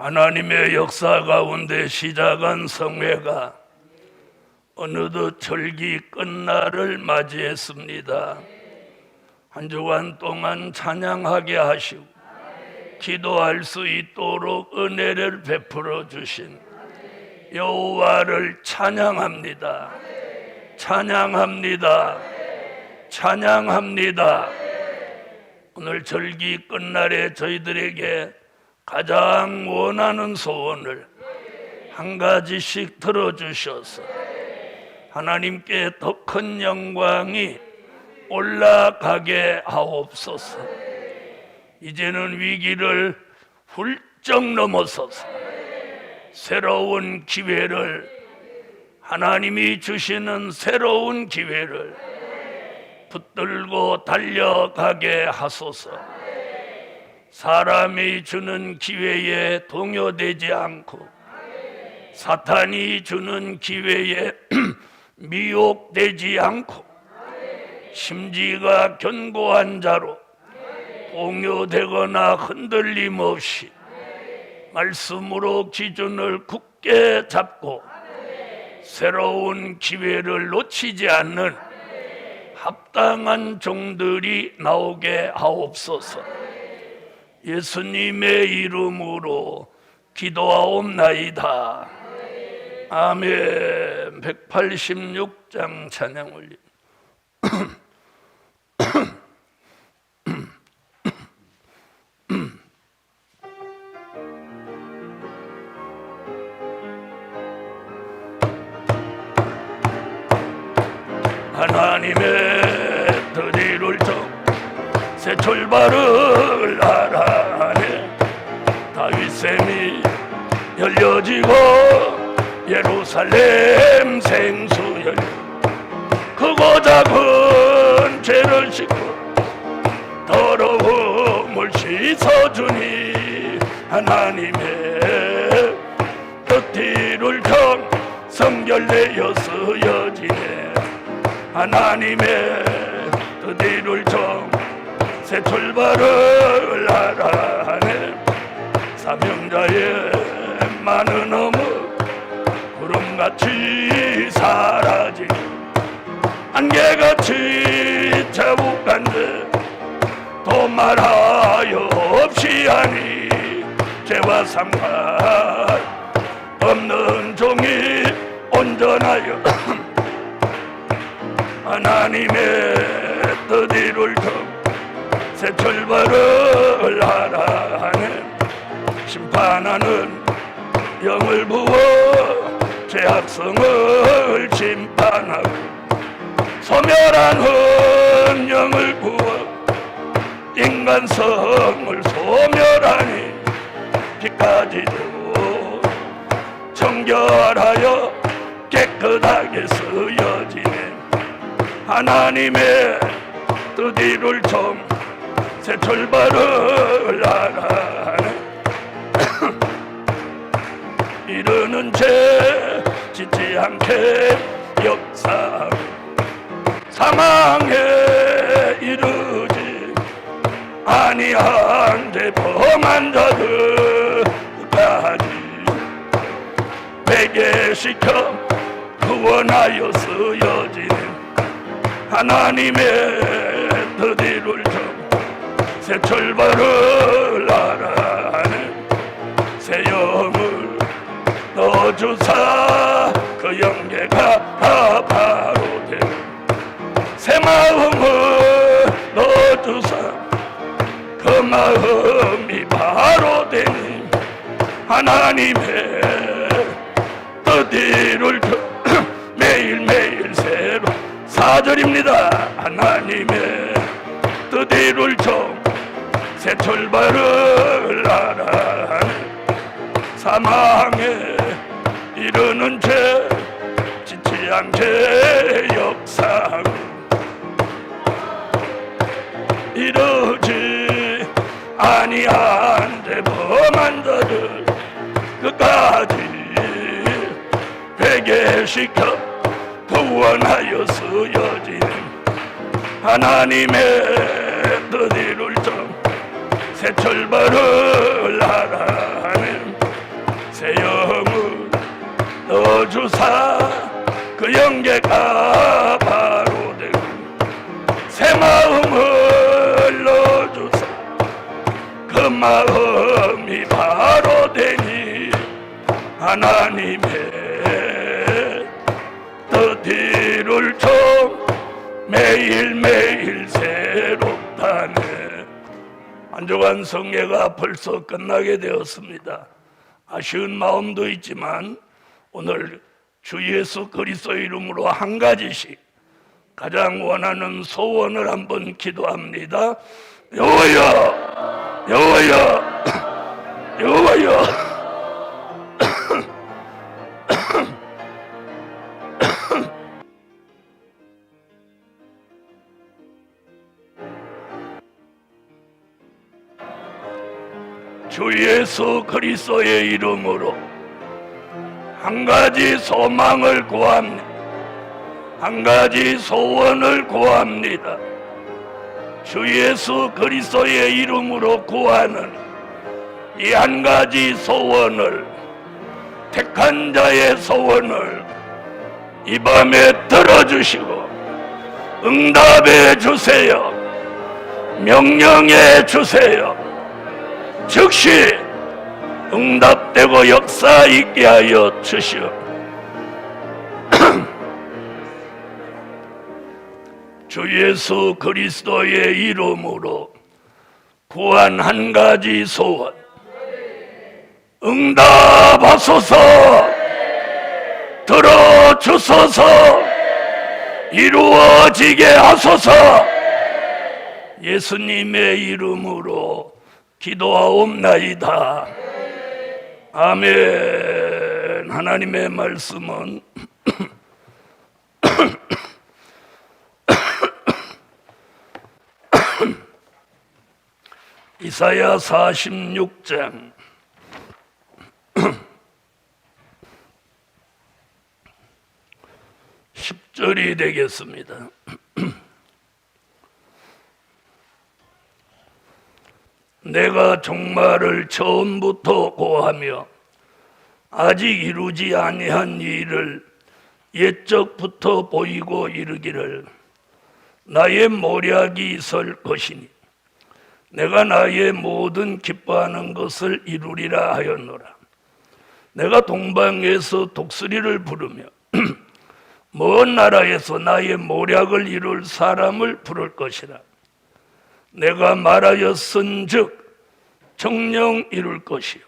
하나님의 역사 가운데 시작한 성회가 어느덧 절기 끝날을 맞이했습니다. 한 주간 동안 찬양하게 하시고 기도할 수 있도록 은혜를 베풀어 주신 여호와를 찬양합니다. 찬양합니다. 찬양합니다. 오늘 절기 끝날에 저희들에게 가장 원하는 소원을 한 가지씩 들어주셔서 하나님께 더 큰 영광이 올라가게 하옵소서. 이제는 위기를 훌쩍 넘어서서 새로운 기회를, 하나님이 주시는 새로운 기회를 붙들고 달려가게 하소서. 사람이 주는 기회에 동요되지 않고 사탄이 주는 기회에 미혹되지 않고 심지가 견고한 자로 동요되거나 흔들림 없이 말씀으로 기준을 굳게 잡고 새로운 기회를 놓치지 않는 합당한 종들이 나오게 하옵소서. 예수님의 이름으로 기도하옵나이다. 아멘. 186장 찬양 올림. 하나님의 뜻 이룰 새 출발을 하라네. 다윗샘이 열려지고 예루살렘 생수 열려 크고 작은 죄를 씻고 더러움을 씻어주니 하나님의 뜻 이룰 성결되어 쓰여지네. 하나님의 뜻 이룰 새 출발을 하라네. 사명자의 많은 어묵 구름같이 사라지고 안개같이 자욱한데 또 말하여 없이 하니 죄와 상관 없는 종이 온전하여 하나님의 뜻 이룰 새 출발을 하라네. 심판하는 영을 부어 죄악성을 심판하고 소멸하는 영을 부어 인간성을 소멸하니 피까지도 정결하여 깨끗하게 쓰여지네. 하나님의 뜻 이룰 새 출발을 하라네. 이르는 죄 짓지 않게 역사하고 사망에 이르지 아니한 죄 범한 자들까지 회개시켜 구원하여 쓰여지는 하나님의 뜻 이룰 새 출발을 하라네. 새 영을 넣어주사 그 영계가 바로 되는 새 마음을 넣어주사 그 마음이 바로 되니 하나님의 뜻 이룰 매일매일 새로 4절입니다. 하나님의 뜻 이룰 새 출발을 하라네. 사망에 이르는 죄 짓지 않게 역사하고 이르지 아니한 죄 범한 자들 끝까지 회개시켜 구원하여 쓰여지는 하나님의 뜻 이룰 새 출발을 하라네. 새 영을 넣어주사 그 영계가 바로 되고 새 마음을 넣어주사 그 마음이 바로 되니 하나님의 뜻을 좀 매일매일 새롭다네. 한 주간 성회가 벌써 끝나게 되었습니다. 아쉬운 마음도 있지만 오늘 주 예수 그리스도의 이름으로 한 가지씩 가장 원하는 소원을 한번 기도합니다. 여호와여, 여호와여, 여호와여. 주 예수 그리스도의 이름으로 한 가지 소망을 구합니다. 한 가지 소원을 구합니다. 주 예수 그리스도의 이름으로 구하는 이 한 가지 소원을, 택한 자의 소원을 이 밤에 들어주시고 응답해 주세요. 명령해 주세요. 즉시 응답되고 역사 있게 하여 주시오. 주 예수 그리스도의 이름으로 구한 한 가지 소원 응답하소서. 들어주소서. 이루어지게 하소서. 예수님의 이름으로 기도하옵나이다. 아멘. 하나님의 말씀은 이사야 46장 10절이 되겠습니다. 내가 종말을 처음부터 고하며 아직 이루지 아니한 일을 옛적부터 보이고 이르기를 나의 모략이 있을 것이니 내가 나의 모든 기뻐하는 것을 이루리라 하였노라. 내가 동방에서 독수리를 부르며 먼 나라에서 나의 모략을 이룰 사람을 부를 것이라. 내가 말하였은즉 정령 이룰 것이요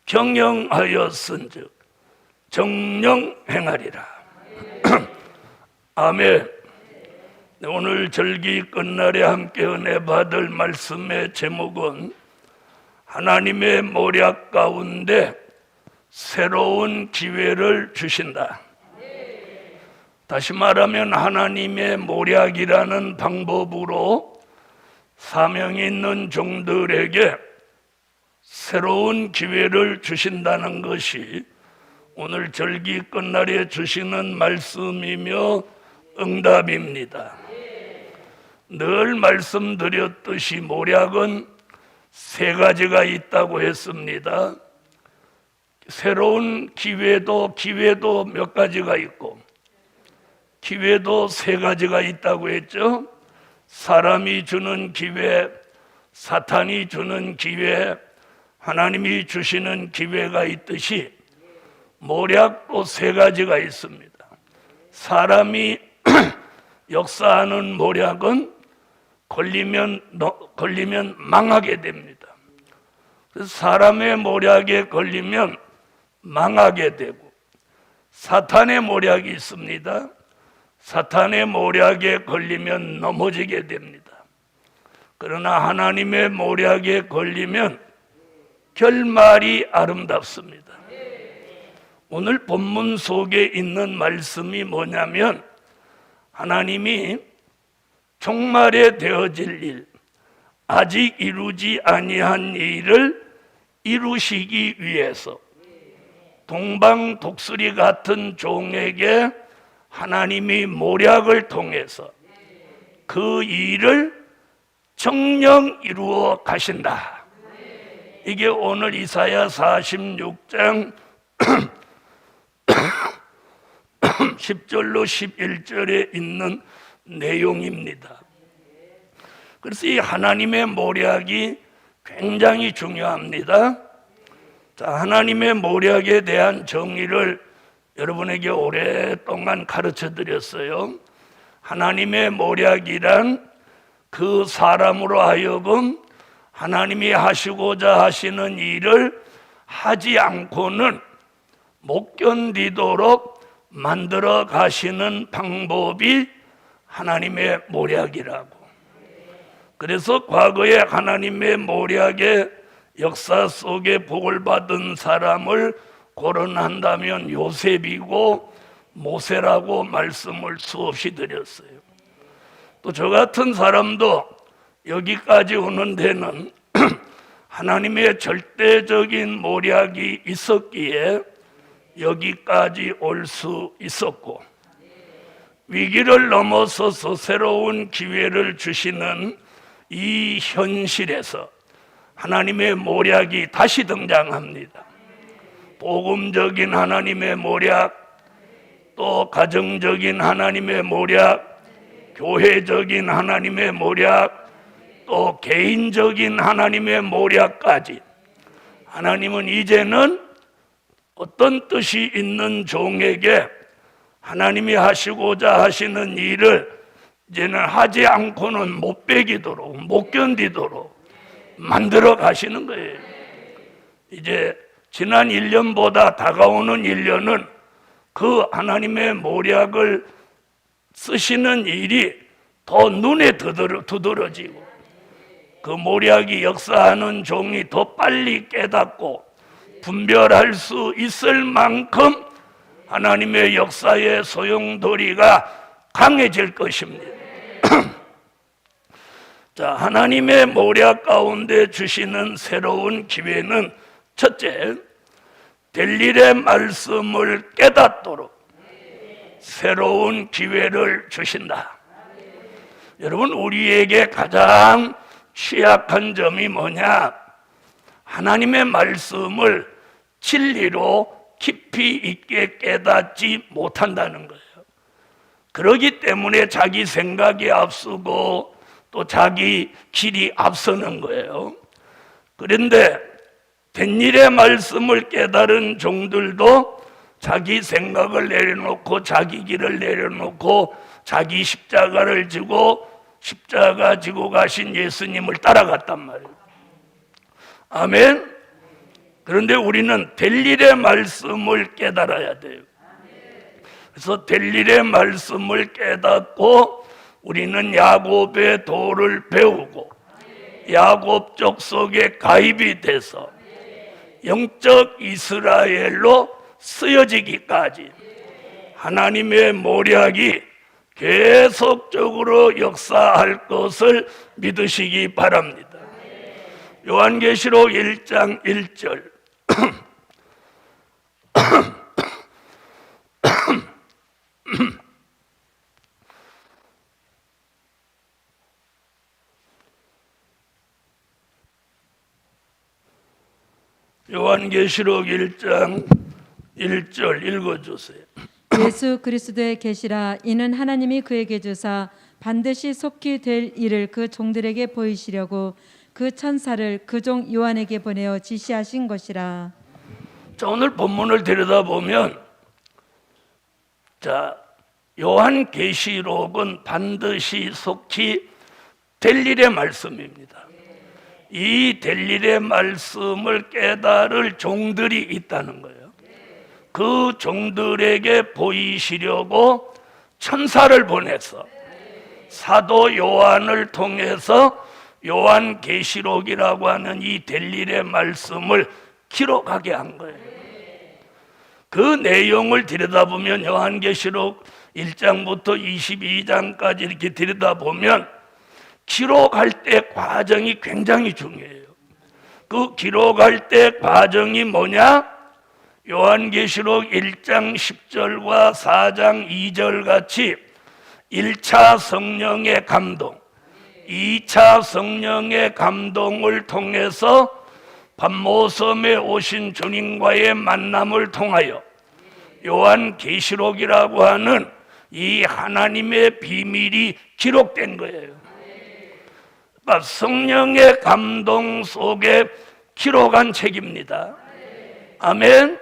경영하였은즉 정령 행하리라. 아멘. 오늘 절기 끝날에 함께 은혜 받을 말씀의 제목은 하나님의 모략 가운데 새로운 기회를 주신다. 다시 말하면 하나님의 모략이라는 방법으로 사명 있는 종들에게 새로운 기회를 주신다는 것이 오늘 절기 끝날에 주시는 말씀이며 응답입니다. 늘 말씀드렸듯이 모략은 세 가지가 있다고 했습니다. 새로운 기회도 몇 가지가 있고 기회도 세 가지가 있다고 했죠. 사람이 주는 기회, 사탄이 주는 기회, 하나님이 주시는 기회가 있듯이 모략도 세 가지가 있습니다. 사람이 역사하는 모략은 걸리면 망하게 됩니다. 그래서 사람의 모략에 걸리면 망하게 되고, 사탄의 모략이 있습니다. 사탄의 모략에 걸리면 넘어지게 됩니다. 그러나 하나님의 모략에 걸리면 결말이 아름답습니다. 오늘 본문 속에 있는 말씀이 뭐냐면 하나님이 종말에 되어질 일, 아직 이루지 아니한 일을 이루시기 위해서 동방 독수리 같은 종에게 하나님이 모략을 통해서 그 일을 정녕 이루어 가신다. 이게 오늘 이사야 46장 10절로 11절에 있는 내용입니다. 그래서 이 하나님의 모략이 굉장히 중요합니다. 자, 하나님의 모략에 대한 정의를 여러분에게 오랫동안 가르쳐 드렸어요. 하나님의 모략이란 그 사람으로 하여금 하나님이 하시고자 하시는 일을 하지 않고는 못 견디도록 만들어 가시는 방법이 하나님의 모략이라고. 그래서 과거에 하나님의 모략의 역사 속에 복을 받은 사람을 거론한다면 요셉이고 모세라고 말씀을 수없이 드렸어요. 또 저 같은 사람도 여기까지 오는 데는 하나님의 절대적인 모략이 있었기에 여기까지 올 수 있었고, 위기를 넘어서서 새로운 기회를 주시는 이 현실에서 하나님의 모략이 다시 등장합니다. 복음적인 하나님의 모략, 또 가정적인 하나님의 모략, 교회적인 하나님의 모략, 또 개인적인 하나님의 모략까지 하나님은 이제는 어떤 뜻이 있는 종에게 하나님이 하시고자 하시는 일을 이제는 하지 않고는 못 배기도록, 못 견디도록 만들어 가시는 거예요. 이제 지난 1년보다 다가오는 1년은 그 하나님의 모략을 쓰시는 일이 더 눈에 두드러지고 그 모략이 역사하는 종이 더 빨리 깨닫고 분별할 수 있을 만큼 하나님의 역사의 소용돌이가 강해질 것입니다. 자, 하나님의 모략 가운데 주시는 새로운 기회는 첫째, 될 일의 말씀을 깨닫도록 새로운 기회를 주신다. 여러분, 우리에게 가장 취약한 점이 뭐냐? 하나님의 말씀을 진리로 깊이 있게 깨닫지 못한다는 거예요. 그러기 때문에 자기 생각이 앞서고 또 자기 길이 앞서는 거예요. 그런데 된 일의 말씀을 깨달은 종들도 자기 생각을 내려놓고 자기 길을 내려놓고 자기 십자가를 지고 십자가 지고 가신 예수님을 따라갔단 말이에요. 아멘. 그런데 우리는 될 일의 말씀을 깨달아야 돼요. 그래서 될 일의 말씀을 깨닫고 우리는 야곱의 도를 배우고 야곱 족속에 가입이 돼서 영적 이스라엘로 쓰여지기까지 하나님의 모략이 계속적으로 역사할 것을 믿으시기 바랍니다. 요한계시록 1장 1절 요한계시록 1장 1절 읽어주세요. 예수 그리스도의 계시라. 이는 하나님이 그에게 주사 반드시 속히 될 일을 그 종들에게 보이시려고 그 천사를 그 종 요한에게 보내어 지시하신 것이라. 자, 오늘 본문을 들여다보면 자, 요한계시록은 반드시 속히 될 일의 말씀입니다. 이 될 일의 말씀을 깨달을 종들이 있다는 거예요. 그 종들에게 보이시려고 천사를 보내서 사도 요한을 통해서 요한계시록이라고 하는 이 될 일의 말씀을 기록하게 한 거예요. 그 내용을 들여다보면 요한계시록 1장부터 22장까지 이렇게 들여다보면 기록할 때 과정이 굉장히 중요해요. 그 기록할 때 과정이 뭐냐? 요한계시록 1장 10절과 4장 2절 같이 1차 성령의 감동, 2차 성령의 감동을 통해서 반모섬에 오신 주님과의 만남을 통하여 요한계시록이라고 하는 이 하나님의 비밀이 기록된 거예요. 그러니까 성령의 감동 속에 기록한 책입니다. 아멘.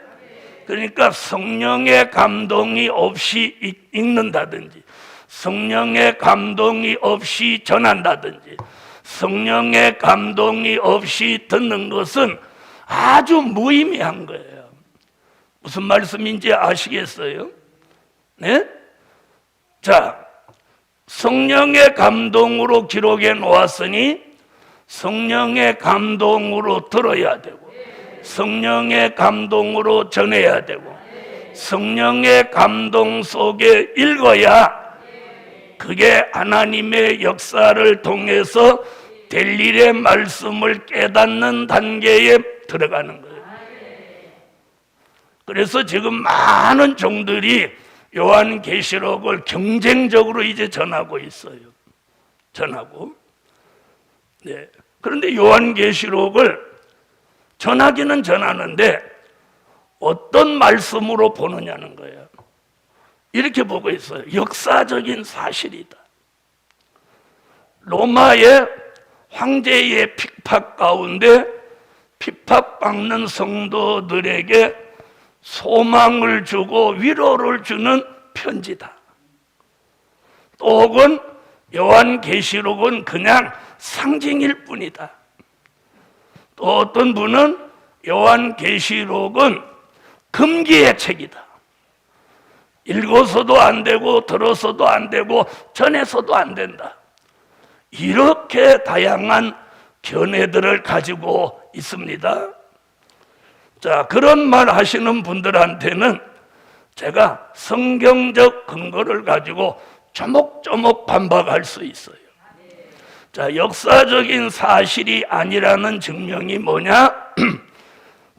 그러니까 성령의 감동이 없이 읽는다든지, 성령의 감동이 없이 전한다든지, 성령의 감동이 없이 듣는 것은 아주 무의미한 거예요. 무슨 말씀인지 아시겠어요? 네? 자, 성령의 감동으로 기록해 놓았으니 성령의 감동으로 들어야 되고, 성령의 감동으로 전해야 되고, 성령의 감동 속에 읽어야 그게 하나님의 역사를 통해서 될 일의 말씀을 깨닫는 단계에 들어가는 거예요. 그래서 지금 많은 종들이 요한계시록을 경쟁적으로 이제 전하고 있어요. 전하고. 네. 그런데 요한계시록을 전하기는 전하는데 어떤 말씀으로 보느냐는 거예요. 이렇게 보고 있어요. 역사적인 사실이다. 로마의 황제의 핍박 가운데 핍박받는 성도들에게 소망을 주고 위로를 주는 편지다. 또 혹은 요한계시록은 그냥 상징일 뿐이다. 또 어떤 분은 요한계시록은 금기의 책이다. 읽어서도 안 되고 들어서도 안 되고 전해서도 안 된다. 이렇게 다양한 견해들을 가지고 있습니다. 자, 그런 말 하시는 분들한테는 제가 성경적 근거를 가지고 조목조목 반박할 수 있어요. 자, 역사적인 사실이 아니라는 증명이 뭐냐?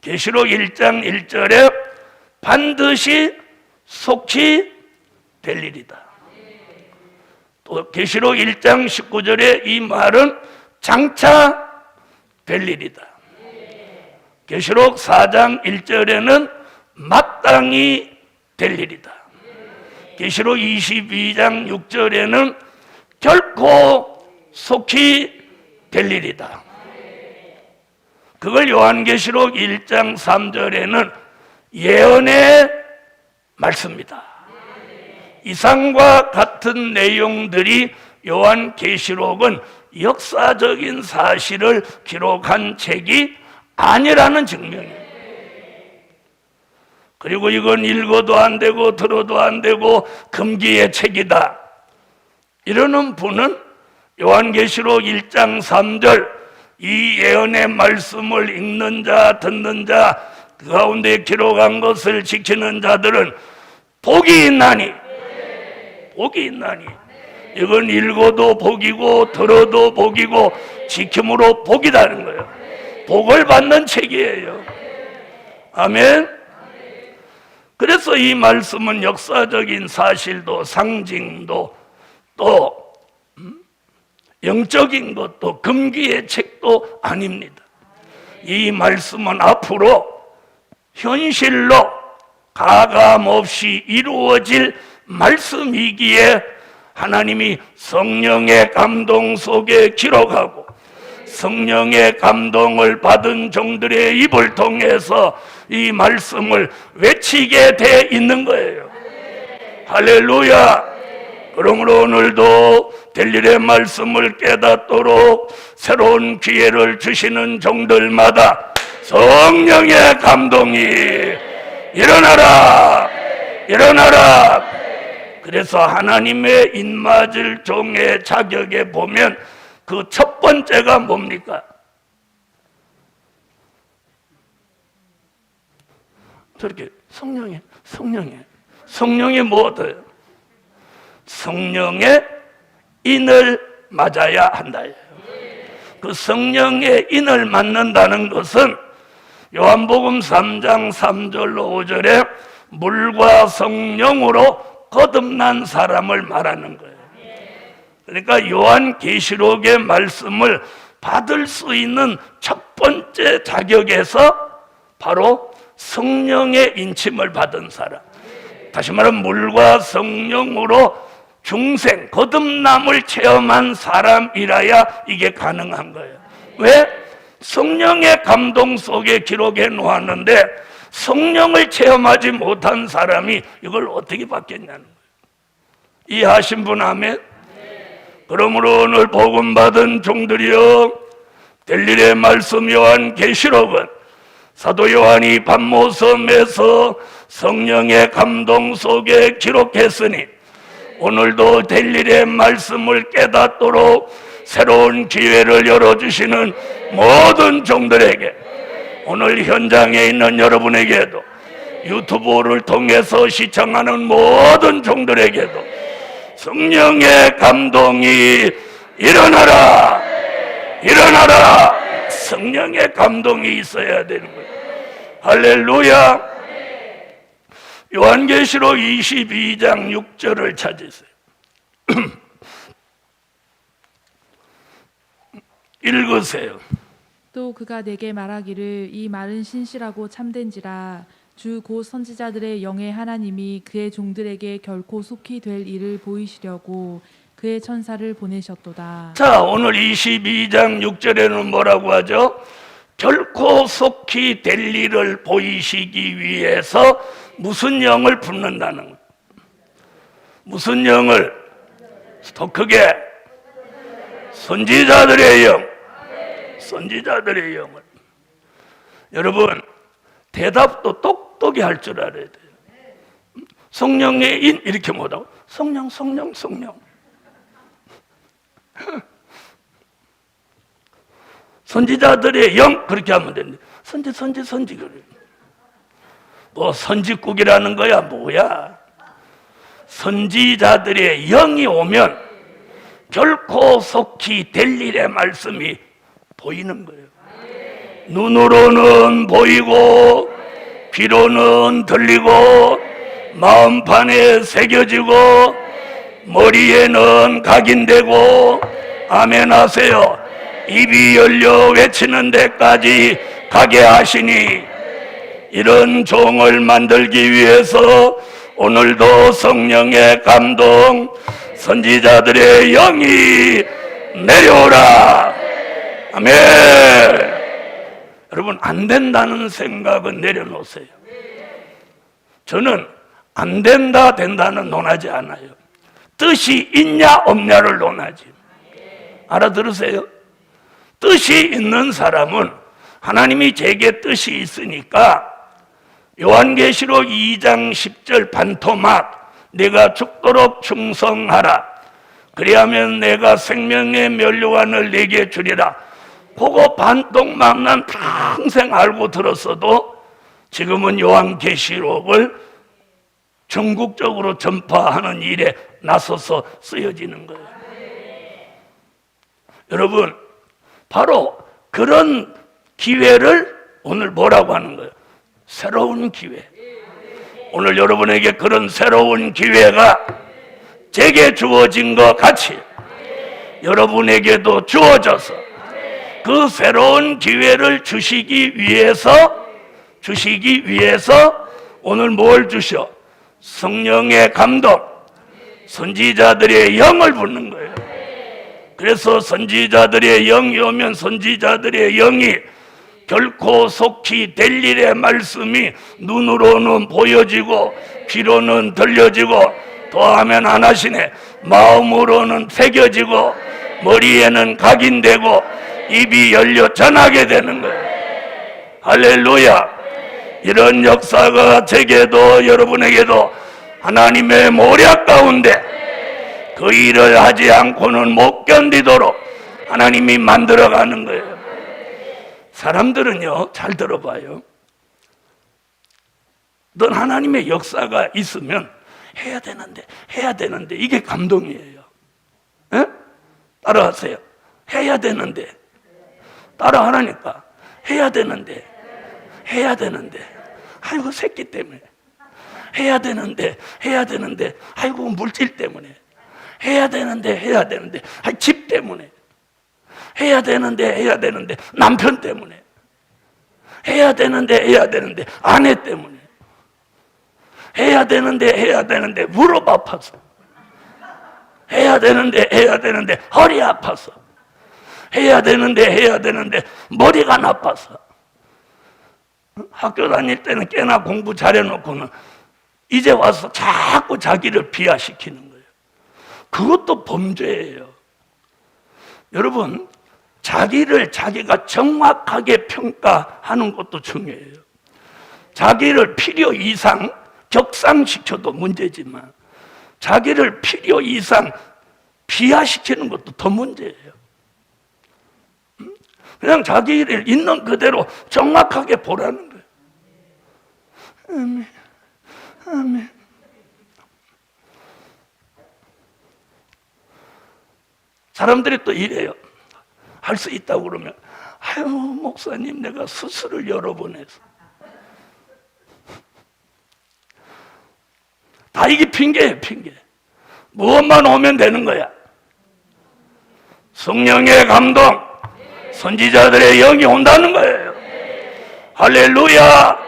계시록 1장 1절에 반드시 속히 될 일이다. 또 계시록 1장 19절에 이 말은 장차 될 일이다. 계시록 4장 1절에는 마땅히 될 일이다. 계시록 22장 6절에는 결코 속히 될 일이다. 그걸 요한계시록 1장 3절에는 예언의 말씀이다. 이상과 같은 내용들이 요한계시록은 역사적인 사실을 기록한 책이 아니라는 증명이에요. 그리고 이건 읽어도 안 되고 들어도 안 되고 금기의 책이다 이러는 분은 요한계시록 1장 3절 이 예언의 말씀을 읽는 자 듣는 자 그 가운데 기록한 것을 지키는 자들은 복이 있나니, 복이 있나니. 이건 읽어도 복이고 들어도 복이고 지킴으로 복이라는 거예요. 복을 받는 책이에요. 아멘. 그래서 이 말씀은 역사적인 사실도 상징도 또 영적인 것도 금기의 책도 아닙니다. 이 말씀은 앞으로 현실로 가감없이 이루어질 말씀이기에 하나님이 성령의 감동 속에 기록하고 성령의 감동을 받은 종들의 입을 통해서 이 말씀을 외치게 돼 있는 거예요. 할렐루야. 그러므로 오늘도 될 일의 말씀을 깨닫도록 새로운 기회를 주시는 종들마다 성령의 감동이 일어나라, 일어나라. 그래서 하나님의 입맞을 종의 자격에 보면 그 첫 번째가 뭡니까? 저렇게 성령이 뭐예요? 성령의 인을 맞아야 한다. 그 성령의 인을 맞는다는 것은 요한복음 3장 3절로 5절에 물과 성령으로 거듭난 사람을 말하는 거예요. 그러니까 요한계시록의 말씀을 받을 수 있는 첫 번째 자격에서 바로 성령의 인침을 받은 사람, 다시 말하면 물과 성령으로 중생, 거듭남을 체험한 사람이라야 이게 가능한 거예요. 왜? 성령의 감동 속에 기록해 놓았는데 성령을 체험하지 못한 사람이 이걸 어떻게 받겠냐는 거예요. 이해하신 분 아멘? 그러므로 오늘 복음 받은 종들이여, 될 일의 말씀 요한계시록은 사도 요한이 patmos섬에서 성령의 감동 속에 기록했으니 오늘도 될 일의 말씀을 깨닫도록 새로운 기회를 열어주시는 모든 종들에게, 오늘 현장에 있는 여러분에게도, 유튜브를 통해서 시청하는 모든 종들에게도 성령의 감동이 일어나라, 일어나라. 성령의 감동이 있어야 되는 거예요. 할렐루야. 요한계시록 22장 6절을 찾으세요. 읽으세요. 또 그가 내게 말하기를 이 말은 신실하고 참된지라 주 곧 선지자들의 영의 하나님이 그의 종들에게 결코 속히 될 일을 보이시려고 그의 천사를 보내셨도다. 자, 오늘 22장 6절에는 뭐라고 하죠? 결코 속히 될 일을 보이시기 위해서 무슨 영을 붓는다는 거예요. 무슨 영을? 더 크게, 선지자들의 영. 선지자들의 영을. 여러분, 대답도 똑똑히 할 줄 알아야 돼요. 성령의 인 이렇게 못하고 성령 성령 성령. 선지자들의 영 그렇게 하면 되는데 선지 그래. 뭐 선지국이라는 거야 뭐야. 선지자들의 영이 오면 결코 속히 될 일의 말씀이 보이는 거예요. 눈으로는 보이고 귀로는 들리고 마음판에 새겨지고 머리에는 각인되고, 아멘 하세요. 입이 열려 외치는 데까지 가게 하시니, 이런 종을 만들기 위해서 오늘도 성령의 감동, 선지자들의 영이 내려오라. 아멘. 여러분, 안 된다는 생각은 내려놓으세요. 저는 안 된다 된다는 논하지 않아요. 뜻이 있냐 없냐를 논하지. 알아들으세요? 뜻이 있는 사람은 하나님이 제게 뜻이 있으니까 요한계시록 2장 10절 반토막, 내가 죽도록 충성하라, 그리하면 내가 생명의 면류관을 내게 주리라. 그거 반토막만 평생 알고 들었어도 지금은 요한계시록을 전국적으로 전파하는 일에 나서서 쓰여지는 거예요. 여러분, 바로 그런 기회를 오늘 뭐라고 하는 거예요? 새로운 기회. 오늘 여러분에게 그런 새로운 기회가 제게 주어진 것 같이 여러분에게도 주어져서 그 새로운 기회를 주시기 위해서 오늘 뭘 주셔? 성령의 감동, 선지자들의 영을 붓는 거예요. 그래서 선지자들의 영이 오면 선지자들의 영이 결코 속히 될 일의 말씀이 눈으로는 보여지고 귀로는 들려지고, 더하면 안 하시네, 마음으로는 새겨지고 머리에는 각인되고 입이 열려 전하게 되는 거예요. 할렐루야. 이런 역사가 제게도 여러분에게도 하나님의 모략 가운데 그 일을 하지 않고는 못 견디도록 하나님이 만들어가는 거예요. 사람들은요, 잘 들어봐요. 넌 하나님의 역사가 있으면 해야 되는데 이게 감동이에요. 에? 따라하세요. 해야 되는데, 따라하라니까. 해야 되는데 아이고 새끼 때문에, 해야 되는데 아이고 물질 때문에, 해야 되는데 집 때문에, 해야 되는데 남편 때문에, 해야 되는데 아내 때문에, 해야 되는데 무릎 아파서, 해야 되는데 허리 아파서, 해야 되는데 머리가 나빠서, 학교 다닐 때는 꽤나 공부 잘해놓고는 이제 와서 자꾸 자기를 비하시키는 거예요. 그것도 범죄예요. 여러분, 자기를 자기가 정확하게 평가하는 것도 중요해요. 자기를 필요 이상 격상시켜도 문제지만 자기를 필요 이상 비하시키는 것도 더 문제예요. 그냥 자기를 있는 그대로 정확하게 보라는 거예요. 아멘. 아멘. 사람들이 또 이래요. 할 수 있다고 그러면, 아유, 목사님, 내가 수술을 여러 번 해서. 다 이게 핑계예요, 핑계. 무엇만 오면 되는 거야. 성령의 감동, 선지자들의 영이 온다는 거예요. 할렐루야.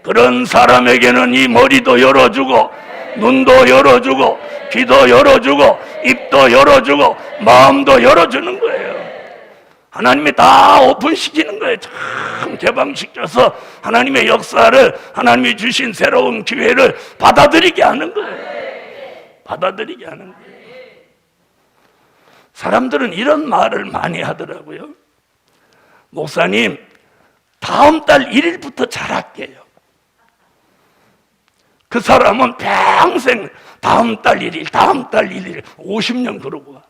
그런 사람에게는 이 머리도 열어주고, 눈도 열어주고, 귀도 열어주고, 입도 열어주고, 마음도 열어주는 거예요. 하나님이 다 오픈시키는 거예요. 참 개방시켜서 하나님의 역사를, 하나님이 주신 새로운 기회를 받아들이게 하는 거예요. 받아들이게 하는 거예요. 사람들은 이런 말을 많이 하더라고요. 목사님, 다음 달 1일부터 잘할게요. 그 사람은 평생 다음 달 1일, 다음 달 1일 50년 그러고 와.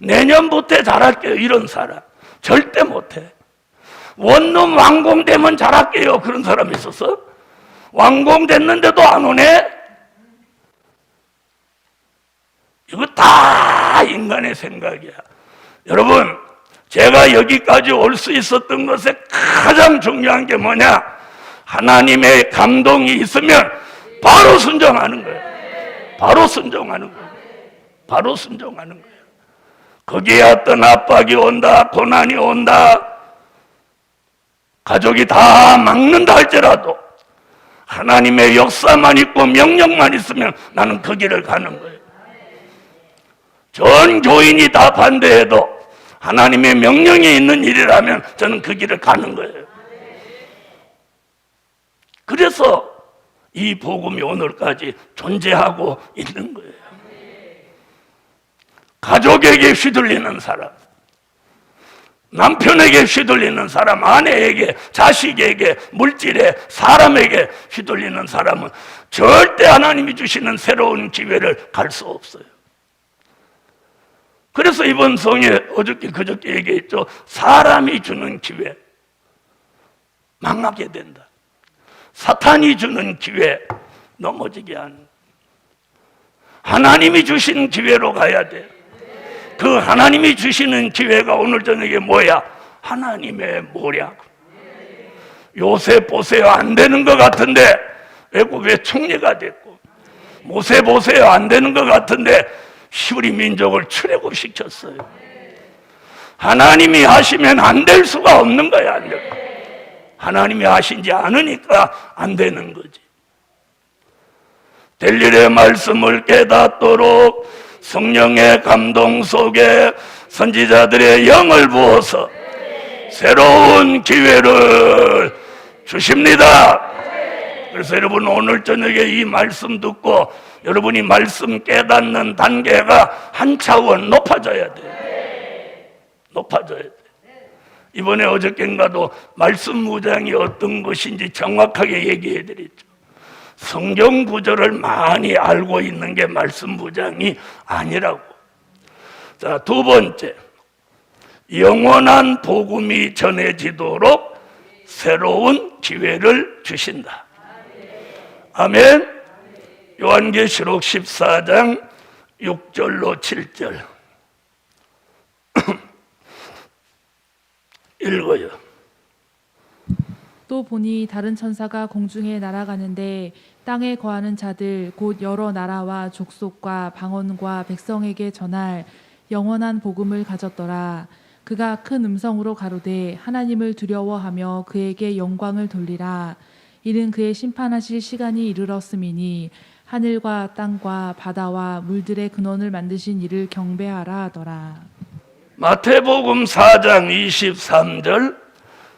내년부터 잘할게요. 이런 사람 절대 못해. 원룸 완공되면 잘할게요. 그런 사람이 있었어? 완공됐는데도 안 오네? 이거 다 인간의 생각이야. 여러분, 제가 여기까지 올 수 있었던 것에 가장 중요한 게 뭐냐? 하나님의 감동이 있으면 바로 순종하는 거예요. 바로 순종하는 거예요. 바로 순종하는 거예요. 거기에 어떤 압박이 온다, 고난이 온다, 가족이 다 막는다 할지라도 하나님의 역사만 있고 명령만 있으면 나는 그 길을 가는 거예요. 전 교인이 다 반대해도 하나님의 명령이 있는 일이라면 저는 그 길을 가는 거예요. 그래서 이 복음이 오늘까지 존재하고 있는 거예요. 가족에게 휘둘리는 사람, 남편에게 휘둘리는 사람, 아내에게, 자식에게, 물질에, 사람에게 휘둘리는 사람은 절대 하나님이 주시는 새로운 기회를 갈 수 없어요. 그래서 이번 성에 어저께 그저께 얘기했죠. 사람이 주는 기회 망하게 된다. 사탄이 주는 기회 넘어지게 하는, 하나님이 주신 기회로 가야 돼요. 그 하나님이 주시는 기회가 오늘 저녁에 뭐야? 하나님의 모략. 요셉 보세요, 안 되는 것 같은데 애굽의 총리가 됐고, 모세 보세요, 안 되는 것 같은데 히브리 민족을 출애굽시켰어요. 하나님이 하시면 안 될 수가 없는 거야. 안 될 거야. 하나님이 하신지 않으니까 안 되는 거지. 될 일의 말씀을 깨닫도록 성령의 감동 속에 선지자들의 영을 부어서 새로운 기회를 주십니다. 그래서 여러분, 오늘 저녁에 이 말씀 듣고 여러분이 말씀 깨닫는 단계가 한 차원 높아져야 돼요. 높아져야 돼요. 이번에 어저께인가도 말씀 무장이 어떤 것인지 정확하게 얘기해 드렸죠. 성경 구절을 많이 알고 있는 게 말씀 무장이 아니라고. 자, 두 번째, 영원한 복음이 전해지도록 새로운 기회를 주신다. 아멘. 요한계시록 14장 6절로 7절 읽어요. 또 보니 다른 천사가 공중에 날아가는데 땅에 거하는 자들 곧 여러 나라와 족속과 방언과 백성에게 전할 영원한 복음을 가졌더라. 그가 큰 음성으로 가로되 하나님을 두려워하며 그에게 영광을 돌리라. 이는 그의 심판하실 시간이 이르렀음이니 하늘과 땅과 바다와 물들의 근원을 만드신 이를 경배하라 하더라. 마태복음 4장 23절,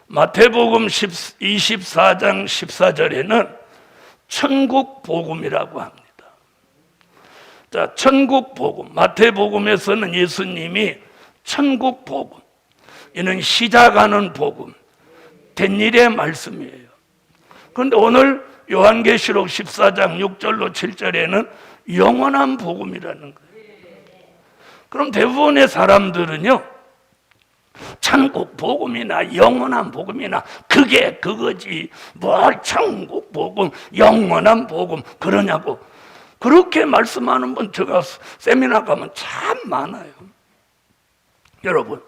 마태복음 24장 14절에는 천국 복음이라고 합니다. 자, 천국 복음. 마태복음에서는 예수님이 천국 복음, 이는 시작하는 복음, 된 일의 말씀이에요. 그런데 오늘 요한계시록 14장 6절로 7절에는 영원한 복음이라는 거예요. 그럼 대부분의 사람들은요, 천국 복음이나 영원한 복음이나 그게 그거지, 뭘 천국 복음, 영원한 복음 그러냐고 그렇게 말씀하는 분 제가 세미나 가면 참 많아요. 여러분,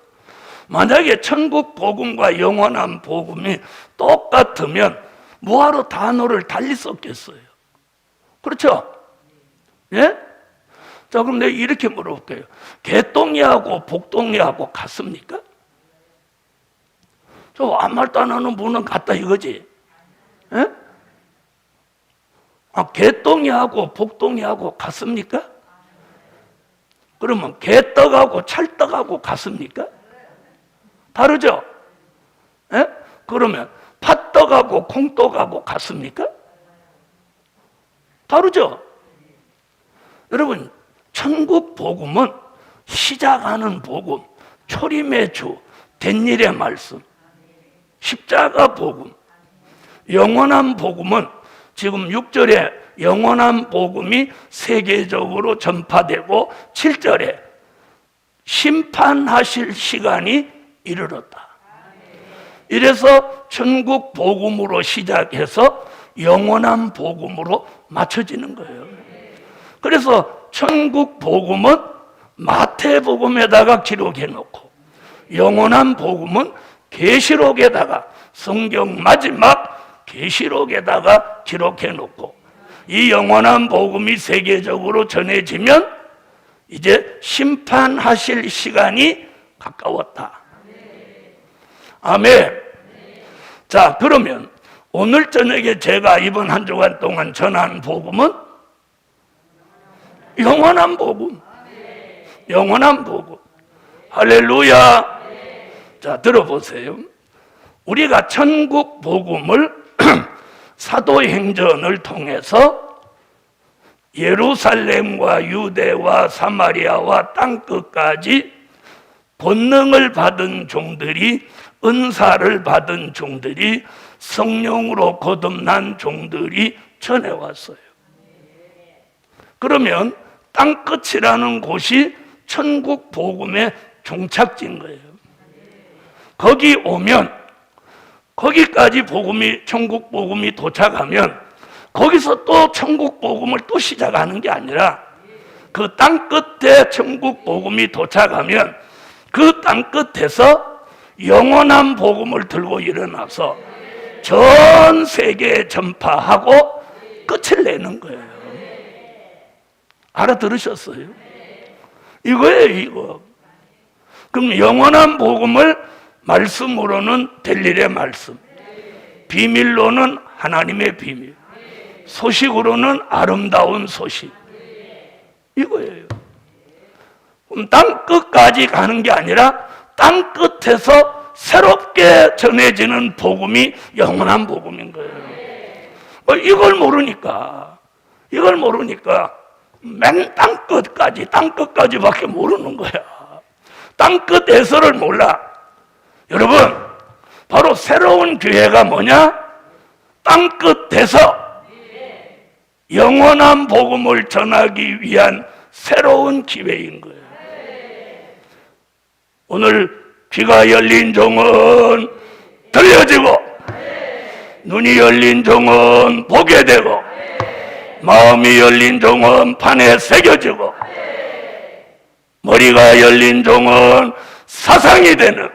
만약에 천국 복음과 영원한 복음이 똑같으면 뭐하러 단어를 달리 썼겠어요? 그렇죠? 예? 자, 그럼 내가 이렇게 물어볼게요. 개똥이하고 복똥이하고 같습니까? 저 아무 말도 안 하는 분은 같다 이거지? 예? 개똥이하고 복똥이하고 같습니까? 그러면 개떡하고 찰떡하고 같습니까? 다르죠? 예? 그러면 팥떡하고 콩떡하고 같습니까? 다르죠? 여러분, 천국 복음은 시작하는 복음, 초림의 주, 된 일의 말씀, 십자가 복음. 영원한 복음은 지금 6절에 영원한 복음이 세계적으로 전파되고 7절에 심판하실 시간이 이르렀다. 이래서 천국 복음으로 시작해서 영원한 복음으로 맞춰지는 거예요. 그래서 천국 복음은 마태복음에다가 기록해 놓고 영원한 복음은 계시록에다가, 성경 마지막 계시록에다가 기록해 놓고, 이 영원한 복음이 세계적으로 전해지면 이제 심판하실 시간이 가까웠다. 아멘. 자, 그러면 오늘 저녁에 제가 이번 한 주간 동안 전한 복음은 영원한 복음. 영원한 복음. 할렐루야. 자, 들어보세요. 우리가 천국 복음을 사도행전을 통해서 예루살렘과 유대와 사마리아와 땅끝까지 권능을 받은 종들이, 은사를 받은 종들이, 성령으로 거듭난 종들이 전해왔어요. 그러면 땅끝이라는 곳이 천국 복음의 종착지인 거예요. 거기 오면, 거기까지 복음이, 천국 복음이 도착하면 거기서 또 천국 복음을 또 시작하는 게 아니라 그 땅끝에 천국 복음이 도착하면 그 땅끝에서 영원한 복음을 들고 일어나서 전 세계에 전파하고 끝을 내는 거예요. 알아들으셨어요? 이거예요, 이거. 그럼 영원한 복음을 말씀으로는 될 일의 말씀, 비밀로는 하나님의 비밀, 소식으로는 아름다운 소식, 이거예요. 그럼 땅 끝까지 가는 게 아니라 땅 끝에서 새롭게 전해지는 복음이 영원한 복음인 거예요. 이걸 모르니까 맨 땅 끝까지밖에 모르는 거야. 땅 끝에서를 몰라. 여러분, 바로 새로운 교회가 뭐냐? 땅 끝에서 영원한 복음을 전하기 위한 새로운 기회인 거예요. 오늘 귀가 열린 종은 들려지고, 눈이 열린 종은 보게 되고, 마음이 열린 종은 판에 새겨지고, 머리가 열린 종은 사상이 되는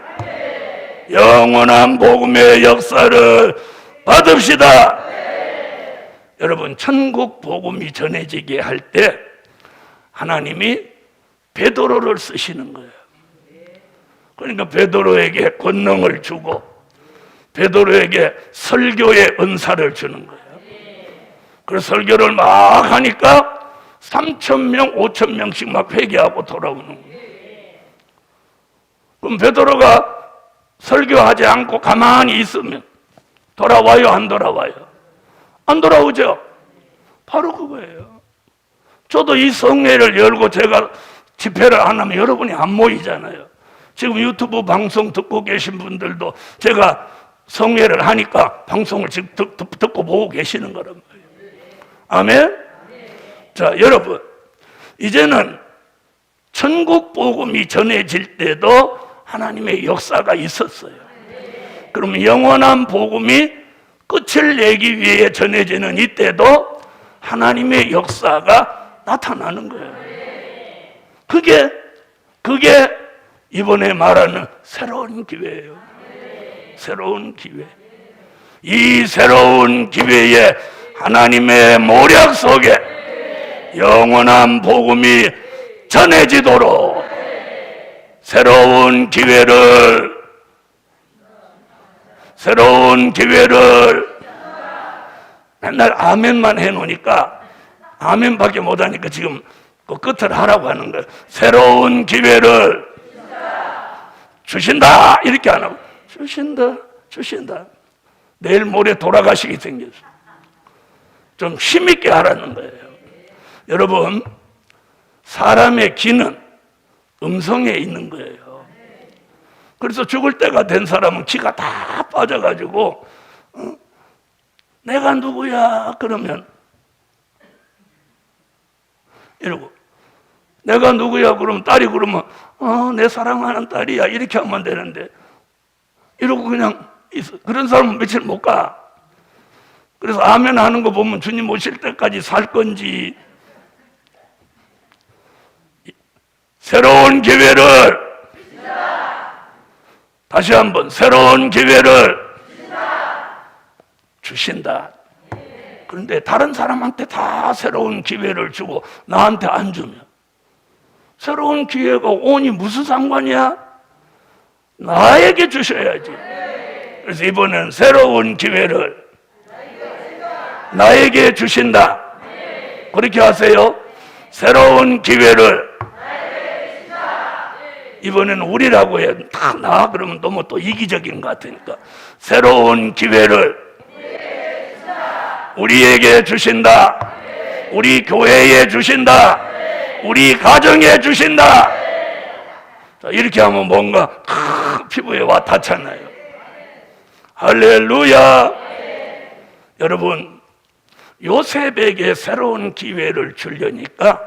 영원한 복음의 역사를 받읍시다. 여러분, 천국 복음이 전해지게 할 때 하나님이 베드로를 쓰시는 거예요. 그러니까 베드로에게 권능을 주고 베드로에게 설교의 은사를 주는 거예요. 그래서 설교를 막 하니까 3,000명, 5,000명씩 막 회개하고 돌아오는 거예요. 그럼 베드로가 설교하지 않고 가만히 있으면 돌아와요, 안 돌아와요? 안 돌아오죠? 바로 그거예요. 저도 이 성회를 열고 제가 집회를 안 하면 여러분이 안 모이잖아요. 지금 유튜브 방송 듣고 계신 분들도 제가 성회를 하니까 방송을 지금 듣고 보고 계시는 거란 말이에요. 아멘? 자, 여러분, 이제는 천국 복음이 전해질 때도 하나님의 역사가 있었어요. 그럼 영원한 복음이 끝을 내기 위해 전해지는 이때도 하나님의 역사가 나타나는 거예요. 그게 이번에 말하는 새로운 기회예요. 새로운 기회. 이 새로운 기회에 하나님의 모략 속에 영원한 복음이 전해지도록 새로운 기회를 맨날 아멘만 해놓으니까 아멘밖에 못하니까 지금 그 끝을 하라고 하는 거예요. 새로운 기회를 주신다 이렇게 안 하고 주신다. 내일 모레 돌아가시게 생겼어. 좀 힘있게 하라는 거예요. 여러분, 사람의 기는 음성에 있는 거예요. 그래서 죽을 때가 된 사람은 기가 다 빠져가지고 내가 누구야? 그러면 이러고 내가 누구야? 그러면 딸이 그러면 내 사랑하는 딸이야 이렇게 하면 되는데 이러고 그냥 있어. 그런 사람은 며칠 못 가. 그래서 아멘 하는 거 보면 주님 오실 때까지 살 건지 새로운 기회를 다시 한번 새로운 기회를 주신다. 그런데 다른 사람한테 다 새로운 기회를 주고 나한테 안 주면 새로운 기회가 오니 무슨 상관이야? 나에게 주셔야지. 그래서 이번엔 새로운 기회를 나에게 주신다. 그렇게 하세요. 새로운 기회를 이번에는 우리라고 해야 다 나 그러면 너무 또 이기적인 것 같으니까 새로운 기회를 우리에게 주신다. 우리 교회에 주신다. 우리 가정에 주신다. 자, 이렇게 하면 뭔가 피부에 와 닿잖아요. 할렐루야. 여러분, 요셉에게 새로운 기회를 주려니까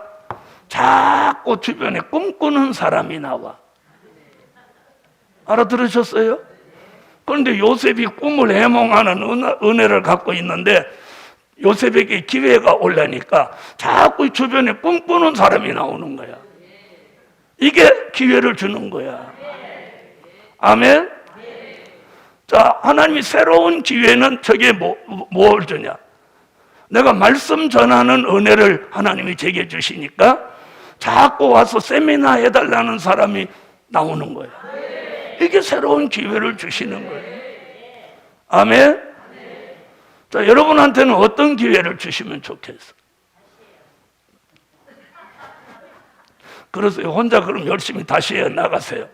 자꾸 주변에 꿈꾸는 사람이 나와. 알아들으셨어요? 그런데 요셉이 꿈을 해몽하는 은혜를 갖고 있는데 요셉에게 기회가 오려니까 자꾸 주변에 꿈꾸는 사람이 나오는 거야. 이게 기회를 주는 거야. 아멘? 자, 하나님이 새로운 기회는 저게 뭘 주냐? 내가 말씀 전하는 은혜를 하나님이 제게 주시니까 자꾸 와서 세미나 해달라는 사람이 나오는 거야. 이게 새로운 기회를 주시는 거예요. 아멘? 자, 여러분한테는 어떤 기회를 주시면 좋겠어? 그러세요. 혼자 그럼 열심히 다시 해 나가세요.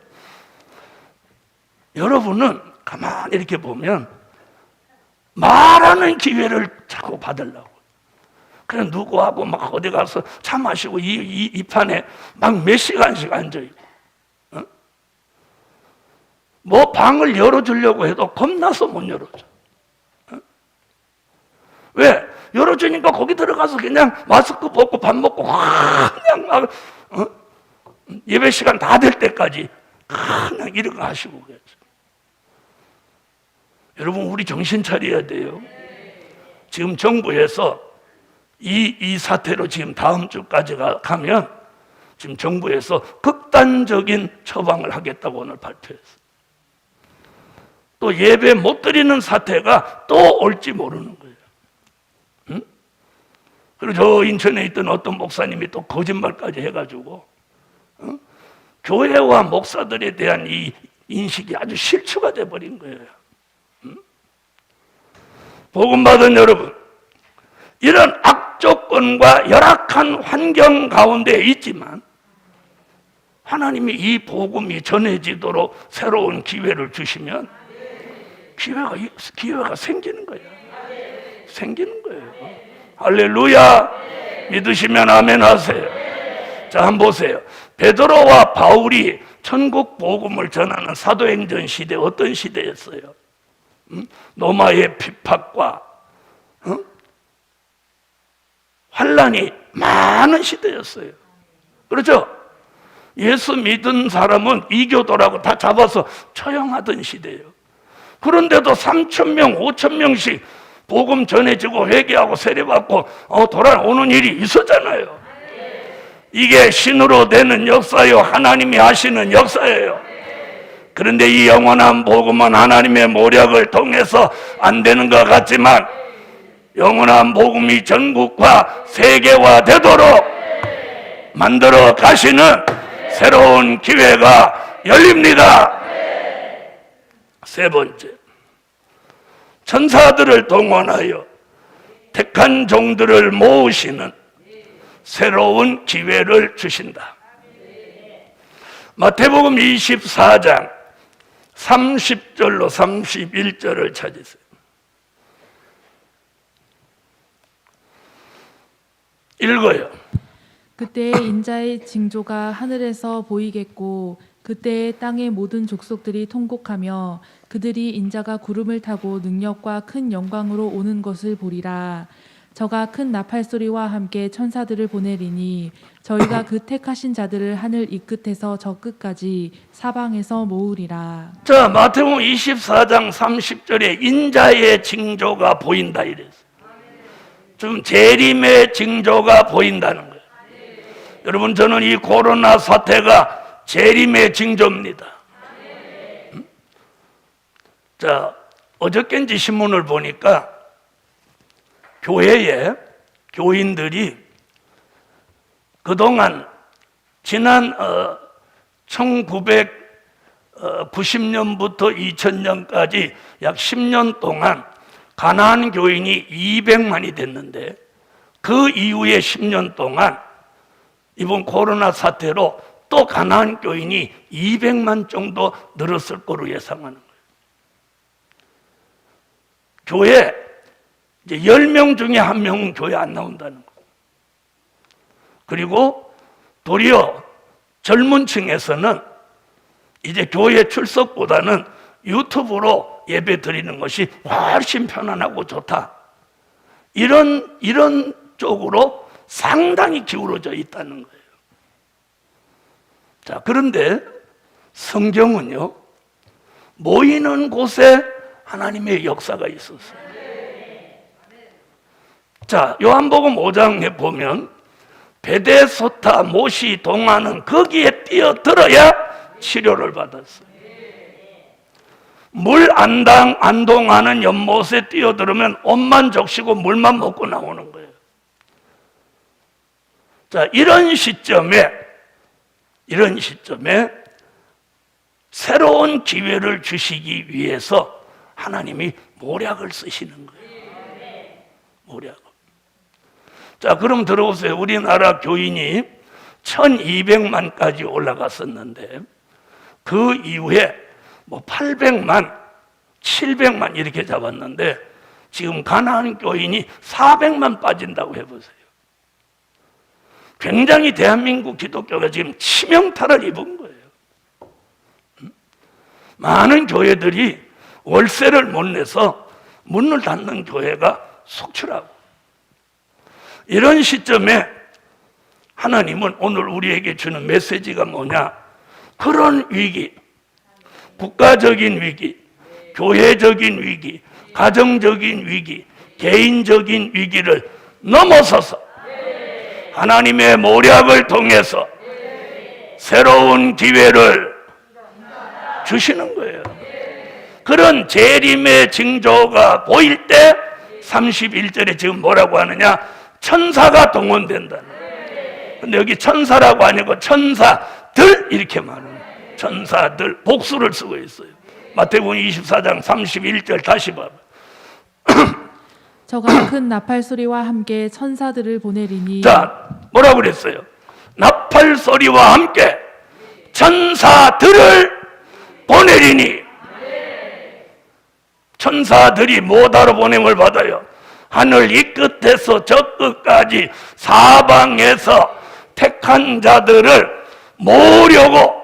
여러분은 가만히 이렇게 보면 말하는 기회를 자꾸 받으려고. 그래 누구하고 막 어디 가서 차 마시고 이 판에 막 몇 시간씩 앉아있고 뭐 방을 열어주려고 해도 겁나서 못 열어줘. 왜? 열어주니까 거기 들어가서 그냥 마스크 벗고 밥 먹고 그냥 막 예배 시간 다 될 때까지 그냥 이렇게 하시고 계세요. 여러분 우리 정신 차려야 돼요. 지금 정부에서 이 사태로 지금 다음 주까지 가면 지금 정부에서 극단적인 처방을 하겠다고 오늘 발표했어요. 또 예배 못 드리는 사태가 또 올지 모르는 거예요. 응? 그리고 저 인천에 있던 어떤 목사님이 또 거짓말까지 해가지고 교회와 목사들에 대한 이 인식이 아주 실추가 돼버린 거예요. 복음 받은 여러분, 이런 악조건과 열악한 환경 가운데 있지만 하나님이 이 복음이 전해지도록 새로운 기회를 주시면 기회가 생기는 거예요. 생기는 거예요. 할렐루야. 믿으시면 아멘 하세요. 자, 한번 보세요. 베드로와 바울이 천국 복음을 전하는 사도행전 시대, 어떤 시대였어요? 로마의 핍박과 환란이 많은 시대였어요. 그렇죠? 예수 믿은 사람은 이교도라고 다 잡아서 처형하던 시대예요. 그런데도 3,000명, 5,000명씩 복음 전해지고 회개하고 세례받고 돌아오는 일이 있었잖아요. 이게 신으로 되는 역사요, 하나님이 하시는 역사예요. 그런데 이 영원한 복음은 하나님의 모략을 통해서 안 되는 것 같지만 영원한 복음이 전국화, 세계화 되도록 만들어 가시는 새로운 기회가 열립니다. 세 번째, 천사들을 동원하여 택한 종들을 모으시는 새로운 기회를 주신다. 마태복음 24장 30절로 31절을 찾으세요. 읽어요. 그때 인자의 징조가 하늘에서 보이겠고 그때 땅의 모든 족속들이 통곡하며 그들이 인자가 구름을 타고 능력과 큰 영광으로 오는 것을 보리라. 저가 큰 나팔 소리와 함께 천사들을 보내리니 저희가 그 택하신 자들을 하늘 이 끝에서 저 끝까지 사방에서 모으리라. 자, 마태복음 24장 30절에 인자의 징조가 보인다 이랬어요. 좀 재림의 징조가 보인다는 거예요. 여러분, 저는 이 코로나 사태가 재림의 징조입니다. 자, 어저께인지 신문을 보니까 교회에 교인들이 그동안 지난 1990년부터 2000년까지 약 10년 동안 가나안 교인이 200만이 됐는데 그 이후에 10년 동안 이번 코로나 사태로 또 가나안 교인이 200만 정도 늘었을 거로 예상하는 거예요. 교회 이제 10명 중에 1명은 교회 안 나온다는 거예요. 그리고 도리어 젊은 층에서는 이제 교회 출석보다는 유튜브로 예배 드리는 것이 훨씬 편안하고 좋다. 이런 쪽으로 상당히 기울어져 있다는 거예요. 자, 그런데 성경은요, 모이는 곳에 하나님의 역사가 있었어요. 자, 요한복음 5장에 보면 베데소타 못이 동화는 거기에 뛰어들어야 치료를 받았어요. 물 안 동하는 연못에 뛰어들으면 옷만 적시고 물만 먹고 나오는 거예요. 자, 이런 시점에 새로운 기회를 주시기 위해서 하나님이 모략을 쓰시는 거예요. 모략. 자, 그럼 들어보세요. 우리나라 교인이 1200만까지 올라갔었는데 그 이후에 800만, 700만 이렇게 잡았는데 지금 가나안 교인이 400만 빠진다고 해보세요. 굉장히 대한민국 기독교가 지금 치명타를 입은 거예요. 많은 교회들이 월세를 못 내서 문을 닫는 교회가 속출하고, 이런 시점에 하나님은 오늘 우리에게 주는 메시지가 뭐냐? 그런 위기, 국가적인 위기, 교회적인 위기, 가정적인 위기, 개인적인 위기를 넘어서서 하나님의 모략을 통해서 새로운 기회를 주시는 거예요. 그런 재림의 징조가 보일 때 31절에 지금 뭐라고 하느냐? 천사가 동원된다는 거예요. 근데 여기 천사라고 아니고 천사들 이렇게 말하는 거예요. 천사들 복수를 쓰고 있어요. 마태복음 24장 31절 다시 봐봐. 저가 큰 나팔 소리와 함께 천사들을 보내리니 자, 뭐라고 그랬어요? 나팔 소리와 함께 천사들을 보내리니. 천사들이 뭐하러 보냄을 받아요? 하늘 이 끝에서 저 끝까지 사방에서 택한 자들을 모으려고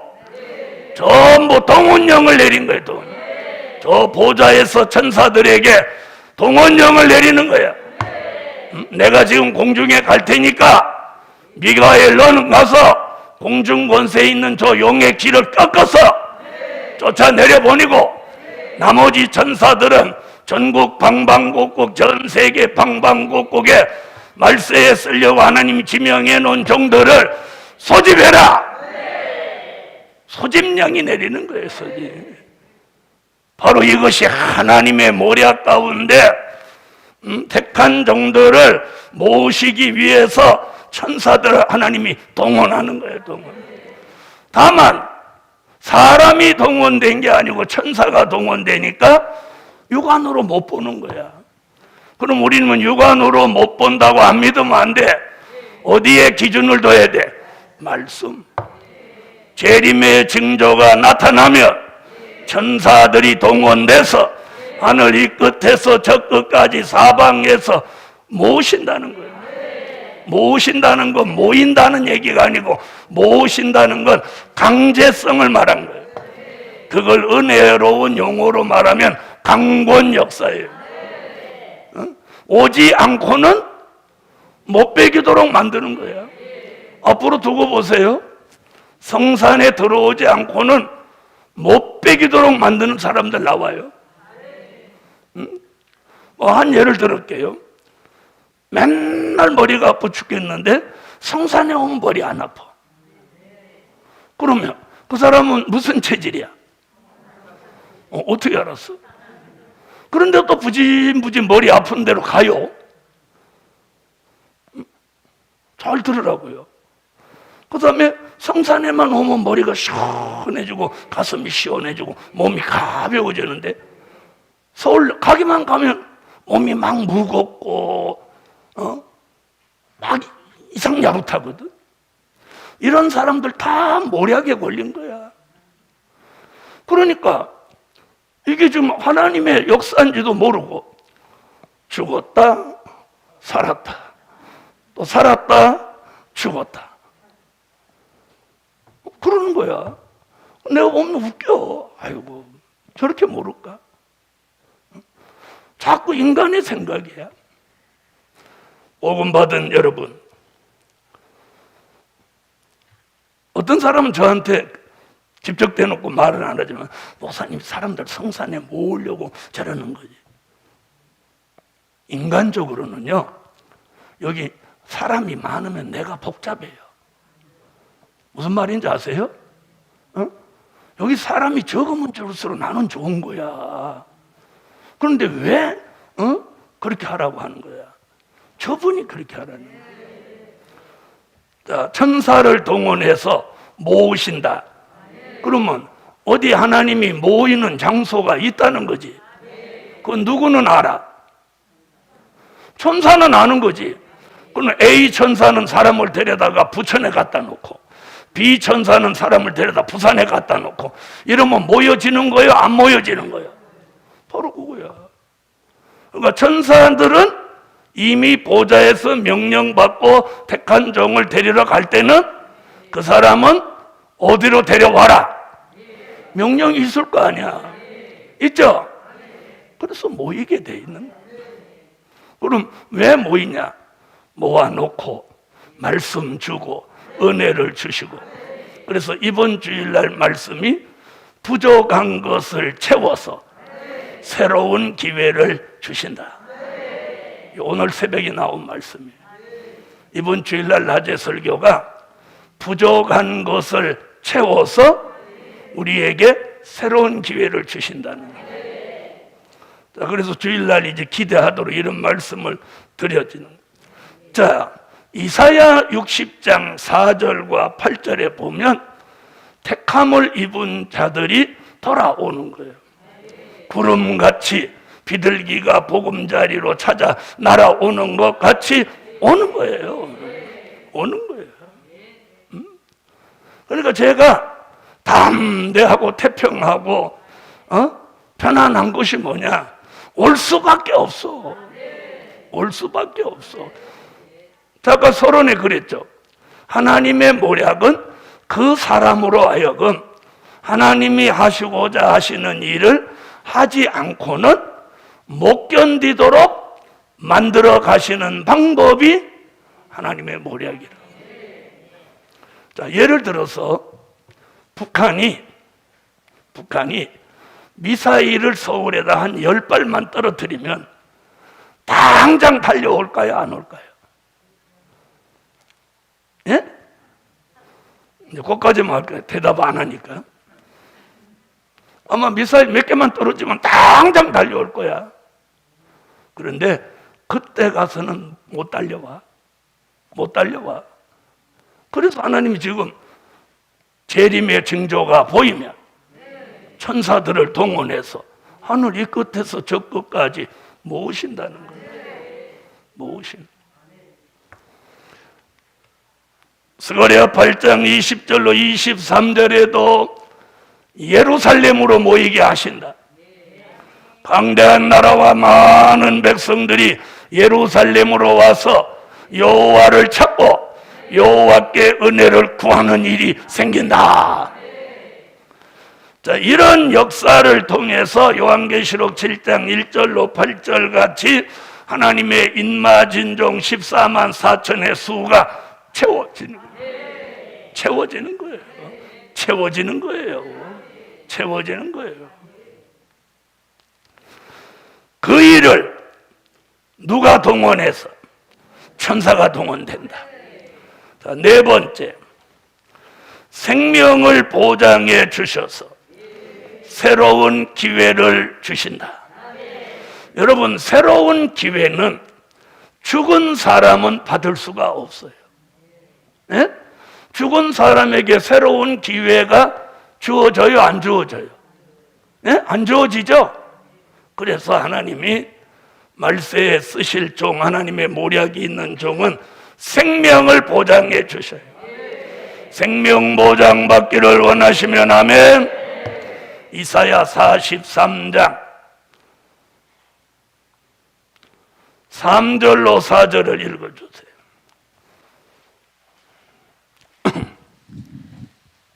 전부 동원령을 내린 거예요. 저 보좌에서 천사들에게 동원령을 내리는 거야. 내가 지금 공중에 갈 테니까 미가엘 너는 가서 공중 권세에 있는 저 용의 길을 꺾어서 쫓아내려 보내고, 나머지 천사들은 전국 방방곡곡, 전 세계 방방곡곡에 말세에 쓰려고 하나님이 지명해 놓은 종들을 소집해라. 소집령이 내리는 거예요. 소집. 바로 이것이 하나님의 모략 가운데 택한 종들을 모으시기 위해서 천사들을 하나님이 동원하는 거예요. 동원. 다만 사람이 동원된 게 아니고 천사가 동원되니까 육안으로 못 보는 거야. 그럼 우리는 육안으로 못 본다고 안 믿으면 안 돼. 어디에 기준을 둬야 돼? 말씀. 재림의 징조가 나타나면 천사들이 동원돼서 하늘 이 끝에서 저 끝까지 사방에서 모으신다는 거예요. 모으신다는 건 모인다는 얘기가 아니고, 모으신다는 건 강제성을 말한 거예요. 그걸 은혜로운 용어로 말하면 강권 역사예요. 오지 않고는 못 베기도록 만드는 거예요. 앞으로 두고 보세요. 성산에 들어오지 않고는 못 베기도록 만드는 사람들 나와요. 한 예를 들을게요. 맨날 머리가 아파 죽겠는데 성산에 오면 머리 안 아파. 그러면 그 사람은 무슨 체질이야? 어떻게 알았어? 그런데 또 부진부진 머리 아픈 대로 가요. 잘 들으라고요. 그 다음에 성산에만 오면 머리가 시원해지고 가슴이 시원해지고 몸이 가벼워지는데 서울 가기만 가면 몸이 막 무겁고 막 이상 야릇하거든. 이런 사람들 다 모략에 걸린 거야. 그러니까 이게 지금 하나님의 역사인지도 모르고 죽었다 살았다 또 살았다 죽었다 그러는 거야. 내가 보면 웃겨. 아이고 저렇게 모를까? 자꾸 인간의 생각이야. 복음 받은 여러분, 어떤 사람은 저한테 직접 대놓고 말은 안 하지만, 목사님 사람들 성산에 모으려고 저러는 거지. 인간적으로는요, 여기 사람이 많으면 내가 복잡해요. 무슨 말인지 아세요? 여기 사람이 적으면 적을수록 나는 좋은 거야. 그런데 왜 그렇게 하라고 하는 거야? 저분이 그렇게 하라는 거야. 자, 천사를 동원해서 모으신다. 그러면 어디 하나님이 모이는 장소가 있다는 거지. 그건 누구는 알아? 천사는 아는 거지. 그럼 A 천사는 사람을 데려다가 부천에 갖다 놓고, B 천사는 사람을 데려다 부산에 갖다 놓고, 이러면 모여지는 거예요? 안 모여지는 거예요? 바로 그거야. 그러니까 천사들은 이미 보좌에서 명령받고 택한 종을 데리러 갈 때는 그 사람은 어디로 데려와라. 명령이 있을 거 아니야. 있죠? 그래서 모이게 돼 있는 거야. 그럼 왜 모이냐? 모아놓고 말씀 주고 은혜를 주시고. 그래서 이번 주일날 말씀이 부족한 것을 채워서 새로운 기회를 주신다. 오늘 새벽에 나온 말씀이에요. 이번 주일날 낮에 설교가 부족한 것을 채워서 우리에게 새로운 기회를 주신다는 거예요. 자, 그래서 주일날 이제 기대하도록 이런 말씀을 드려지는 거예요. 자, 이사야 60장 4절과 8절에 보면 택함을 입은 자들이 돌아오는 거예요. 구름같이 비둘기가 보금자리로 찾아 날아오는 것 같이 오는 거예요. 오는 거예요. 그러니까 제가 담대하고 태평하고 편안한 것이 뭐냐? 올 수밖에 없어. 올 수밖에 없어. 아까 서론에 그랬죠. 하나님의 모략은 그 사람으로 하여금 하나님이 하시고자 하시는 일을 하지 않고는 못 견디도록 만들어 가시는 방법이 하나님의 모략이라. 자, 예를 들어서 북한이 미사일을 서울에다 한 10발만 떨어뜨리면 당장 달려올까요? 안 올까요? 예? 이제 거기까지만 할까요? 대답 안 하니까. 아마 미사일 몇 개만 떨어지면 당장 달려올 거야. 그런데 그때 가서는 못 달려와. 못 달려와. 그래서 하나님이 지금 재림의 징조가 보이면 천사들을 동원해서 하늘 이 끝에서 저 끝까지 모으신다는 거예요. 모으신. 스가랴 8장 20절로 23절에도 예루살렘으로 모이게 하신다. 강대한 나라와 많은 백성들이 예루살렘으로 와서 여호와를 찾고 여호와께 은혜를 구하는 일이 생긴다. 자, 이런 역사를 통해서 요한계시록 7장 1절로 8절 같이 하나님의 인마진종 14만 4천의 수가 채워지는 거예요. 채워지는 거예요. 채워지는 거예요. 채워지는 거예요. 그 일을 누가 동원해서? 천사가 동원된다. 자, 네 번째, 생명을 보장해 주셔서 새로운 기회를 주신다. 여러분, 새로운 기회는 죽은 사람은 받을 수가 없어요. 예? 죽은 사람에게 새로운 기회가 주어져요? 안 주어져요? 예? 안 주어지죠? 그래서 하나님이 말세에 쓰실 종, 하나님의 모략이 있는 종은 생명을 보장해 주셔요. 생명 보장 받기를 원하시면 아멘. 이사야 43장 3절로 4절을 읽어주세요.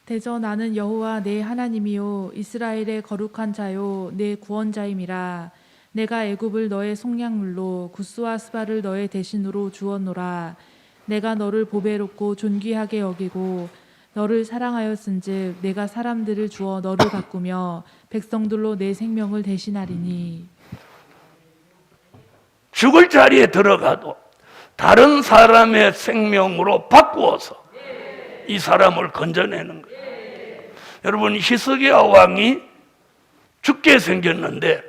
대저 나는 여호와 내 하나님이요 이스라엘의 거룩한 자요 내 구원자임이라. 내가 애굽을 너의 속량물로 구스와 스바를 너의 대신으로 주었노라. 내가 너를 보배롭고 존귀하게 여기고 너를 사랑하였은즉 내가 사람들을 주어 너를 바꾸며 백성들로 내 생명을 대신하리니. 죽을 자리에 들어가도 다른 사람의 생명으로 바꾸어서 이 사람을 건져내는 거예요. 여러분, 히스기야 왕이 죽게 생겼는데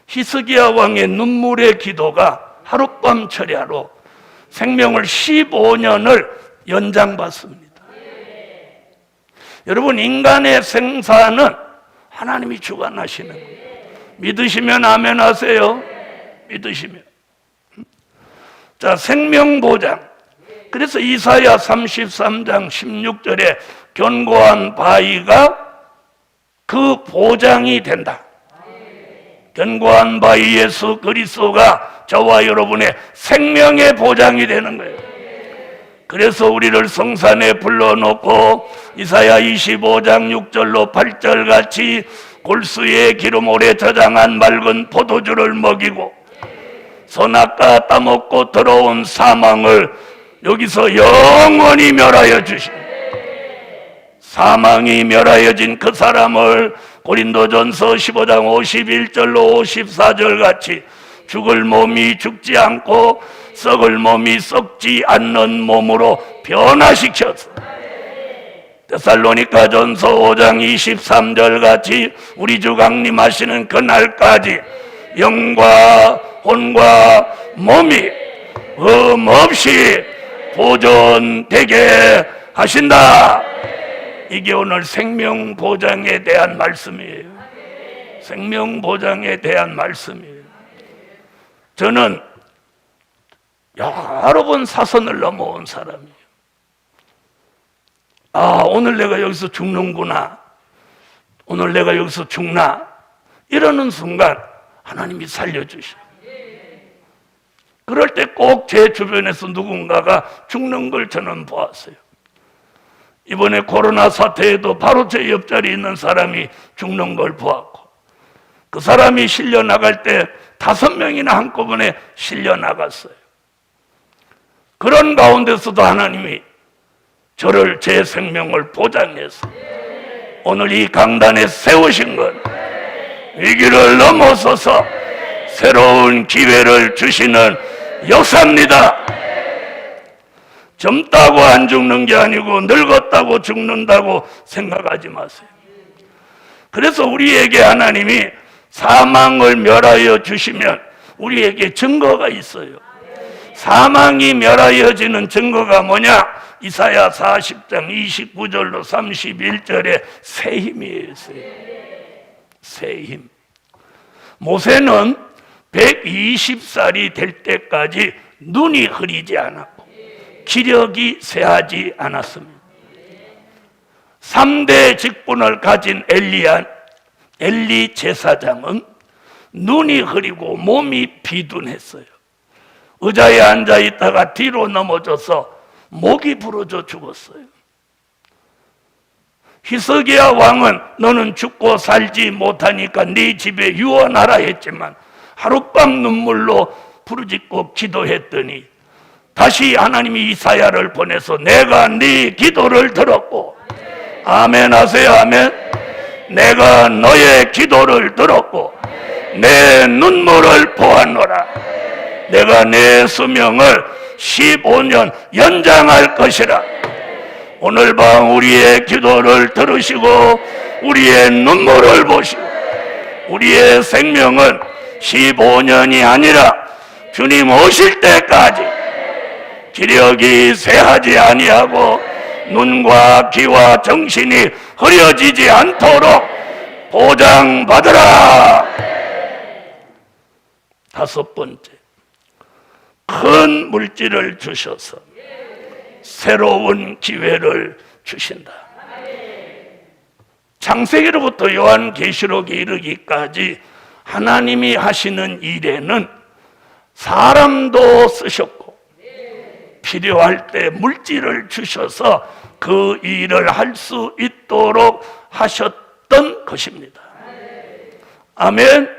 히스기야 왕의 눈물의 기도가 하룻밤 철야로 생명을 15년을 연장받습니다. 여러분, 인간의 생사는 하나님이 주관하시는 거예요. 믿으시면 아멘 하세요. 믿으시면. 자, 생명보장. 그래서 이사야 33장 16절에 견고한 바위가 그 보장이 된다. 견고한 바위 예수 그리스도가 저와 여러분의 생명의 보장이 되는 거예요. 그래서 우리를 성산에 불러놓고 이사야 25장 6절로 8절 같이 골수의 기름 오래 저장한 맑은 포도주를 먹이고 선악과 따먹고 들어온 사망을 여기서 영원히 멸하여 주시고, 사망이 멸하여진 그 사람을 고린도전서 15장 51절로 54절 같이 죽을 몸이 죽지 않고 썩을 몸이 썩지 않는 몸으로 변화시켜서 데살로니가전서 5장 23절 같이 우리 주 강림하시는 그날까지 영과 혼과 몸이 흠없이 보존되게 하신다. 이게 오늘 생명보장에 대한 말씀이에요. 생명보장에 대한 말씀이에요. 저는 여러 번 사선을 넘어온 사람이에요. 오늘 내가 여기서 죽는구나, 오늘 내가 여기서 죽나, 이러는 순간 하나님이 살려주셔. 그럴 때 꼭 제 주변에서 누군가가 죽는 걸 저는 보았어요. 이번에 코로나 사태에도 바로 제 옆자리에 있는 사람이 죽는 걸 보았고, 그 사람이 실려 나갈 때 5명이나 한꺼번에 실려 나갔어요. 그런 가운데서도 하나님이 저를, 제 생명을 보장해서 오늘 이 강단에 세우신 것, 위기를 넘어서서 새로운 기회를 주시는 역사입니다. 젊다고 안 죽는 게 아니고 늙었다고 죽는다고 생각하지 마세요. 그래서 우리에게 하나님이 사망을 멸하여 주시면 우리에게 증거가 있어요. 사망이 멸하여지는 증거가 뭐냐? 이사야 40장 29절로 31절에 새 힘이에요. 새 힘. 모세는 120살이 될 때까지 눈이 흐리지 않았고 기력이 쇠하지 않았습니다. 3대 직분을 가진 엘리 제사장은 눈이 흐리고 몸이 비둔했어요. 의자에 앉아 있다가 뒤로 넘어져서 목이 부러져 죽었어요. 히스기야 왕은 너는 죽고 살지 못하니까 네 집에 유언하라 했지만 하룻밤 눈물로 부르짖고 기도했더니 다시 하나님이 이사야를 보내서 내가 네 기도를 들었고, 아멘 하세요. 아멘. 내가 너의 기도를 들었고 내 눈물을 보았노라. 내가 내 수명을 15년 연장할 것이라. 오늘 밤 우리의 기도를 들으시고 우리의 눈물을 보시고 우리의 생명은 15년이 아니라 주님 오실 때까지 기력이 쇠하지 아니하고 눈과 귀와 정신이 흐려지지 않도록 보장받으라. 5번째, 큰 물질을 주셔서 새로운 기회를 주신다. 창세기로부터 요한계시록에 이르기까지 하나님이 하시는 일에는 사람도 쓰셨고 필요할 때 물질을 주셔서 그 일을 할 수 있도록 하셨던 것입니다. 아멘.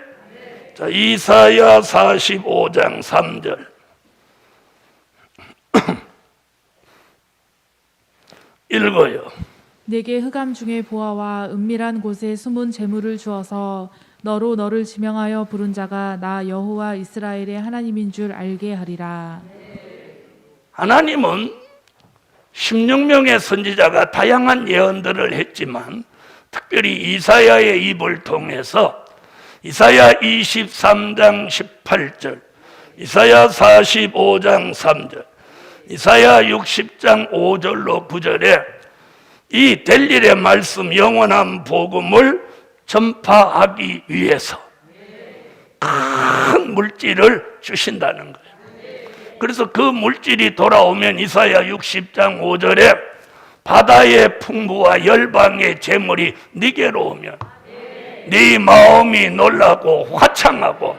자, 이사야 45장 3절 읽어요. 내게 흑암 중에 보아와 은밀한 곳에 숨은 재물을 주어서 너로 너를 지명하여 부른 자가 나 여호와 이스라엘의 하나님인 줄 알게 하리라. 하나님은 16명의 선지자가 다양한 예언들을 했지만 특별히 이사야의 입을 통해서 이사야 23장 18절, 이사야 45장 3절, 이사야 60장 5절로 9절에 이 될 일의 말씀, 영원한 복음을 전파하기 위해서 큰 물질을 주신다는 거예요. 그래서 그 물질이 돌아오면 이사야 60장 5절에 바다의 풍부와 열방의 재물이 네게로 오면 네 마음이 놀라고 화창하고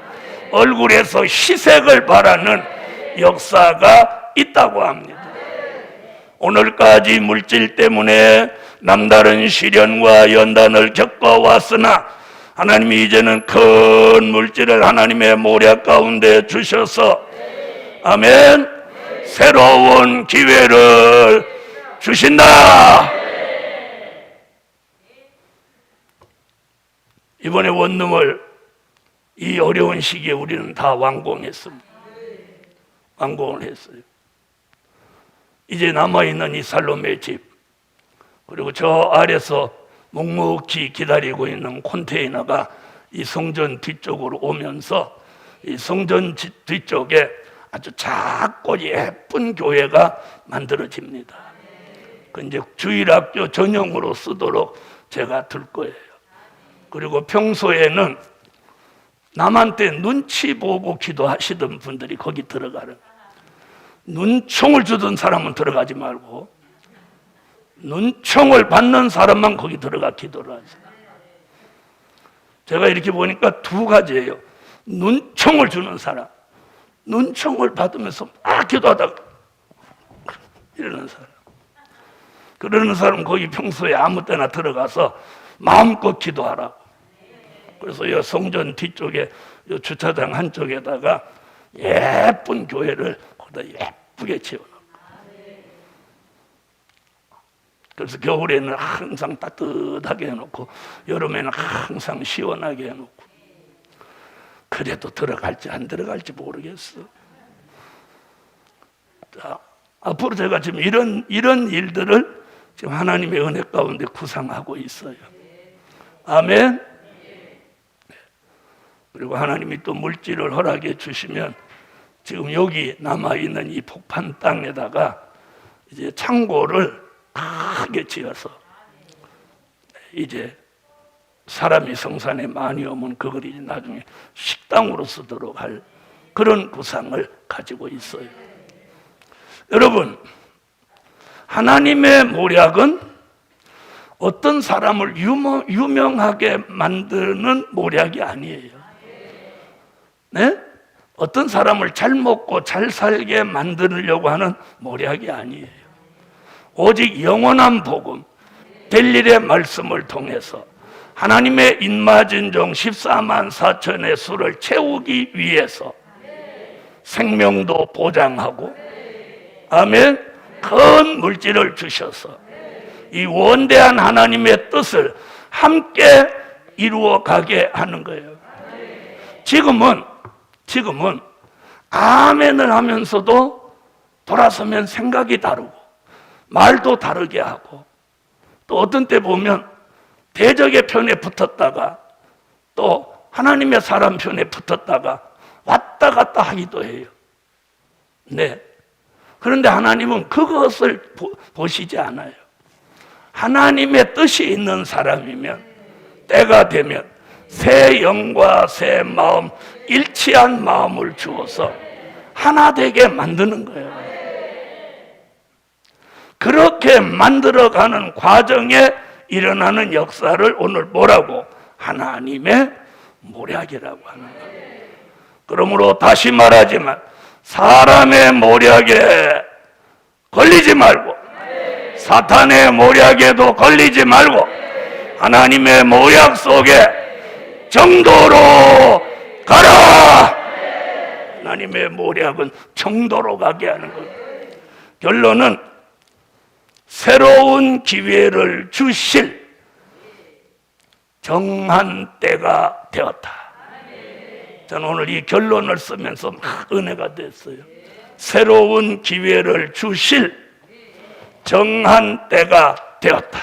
얼굴에서 희색을 바라는 역사가 있다고 합니다. 오늘까지 물질 때문에 남다른 시련과 연단을 겪어왔으나 하나님이 이제는 큰 물질을 하나님의 모략 가운데 주셔서 아멘, 새로운 기회를 주신다. 이번에 원룸을 이 어려운 시기에 우리는 다 완공했습니다. 완공을 했어요. 이제 남아있는 이 살롬의 집, 그리고 저 아래서 묵묵히 기다리고 있는 컨테이너가 이 성전 뒤쪽으로 오면서 이 성전 뒤쪽에 아주 작고 예쁜 교회가 만들어집니다. 그 이제 주일학교 전용으로 쓰도록 제가 둘 거예요. 그리고 평소에는 남한테 눈치 보고 기도하시던 분들이 거기 들어가는, 눈총을 주던 사람은 들어가지 말고 눈총을 받는 사람만 거기 들어가 기도를 하세요. 제가 이렇게 보니까 두 가지예요. 눈총을 주는 사람, 눈총을 받으면서 막 기도하다가 이러는 사람. 그러는 사람 거기 평소에 아무 때나 들어가서 마음껏 기도하라고. 그래서 이 성전 뒤쪽에 이 주차장 한쪽에다가 예쁜 교회를 거기다 예쁘게 지어놓고, 그래서 겨울에는 항상 따뜻하게 해놓고 여름에는 항상 시원하게 해놓고. 그래도 들어갈지 안 들어갈지 모르겠어. 자, 앞으로 제가 지금 이런 일들을 지금 하나님의 은혜 가운데 구상하고 있어요. 아멘. 그리고 하나님이 또 물질을 허락해 주시면 지금 여기 남아있는 이 폭판 땅에다가 이제 창고를 크게 지어서 이제 사람이 성산에 많이 오면 그걸 이제 나중에 식당으로 쓰도록 할 그런 구상을 가지고 있어요. 여러분, 하나님의 모략은 어떤 사람을 유명하게 만드는 모략이 아니에요. 네? 어떤 사람을 잘 먹고 잘 살게 만들려고 하는 모략이 아니에요. 오직 영원한 복음, 델릴의 말씀을 통해서 하나님의 인마진종 14만 4천의 수를 채우기 위해서 생명도 보장하고, 아멘, 큰 물질을 주셔서 이 원대한 하나님의 뜻을 함께 이루어 가게 하는 거예요. 지금은 아멘을 하면서도 돌아서면 생각이 다르고 말도 다르게 하고, 또 어떤 때 보면 대적의 편에 붙었다가 또 하나님의 사람 편에 붙었다가 왔다 갔다 하기도 해요. 네. 그런데 하나님은 그것을 보시지 않아요. 하나님의 뜻이 있는 사람이면 때가 되면 새 영과 새 마음, 일치한 마음을 주어서 하나 되게 만드는 거예요. 그렇게 만들어가는 과정에 일어나는 역사를 오늘 뭐라고? 하나님의 모략이라고 하는 거예요. 그러므로 다시 말하지만 사람의 모략에 걸리지 말고 사탄의 모략에도 걸리지 말고 하나님의 모략 속에 정도로 가라. 하나님의 모략은 정도로 가게 하는 거예요. 결론은 새로운 기회를 주실 정한 때가 되었다. 저는 오늘 이 결론을 쓰면서 막 은혜가 됐어요. 새로운 기회를 주실 정한 때가 되었다.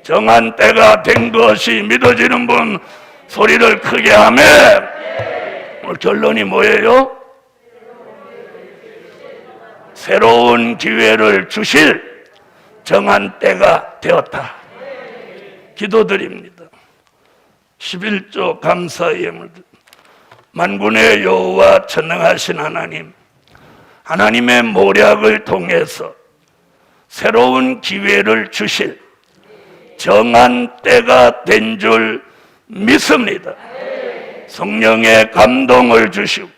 정한 때가 된 것이 믿어지는 분 소리를 크게 하며, 오늘 결론이 뭐예요? 새로운 기회를 주실 정한 때가 되었다. 기도드립니다. 11조 감사의 예물, 만군의 여호와 전능하신 하나님, 하나님의 모략을 통해서 새로운 기회를 주실 정한 때가 된 줄 믿습니다. 성령의 감동을 주시고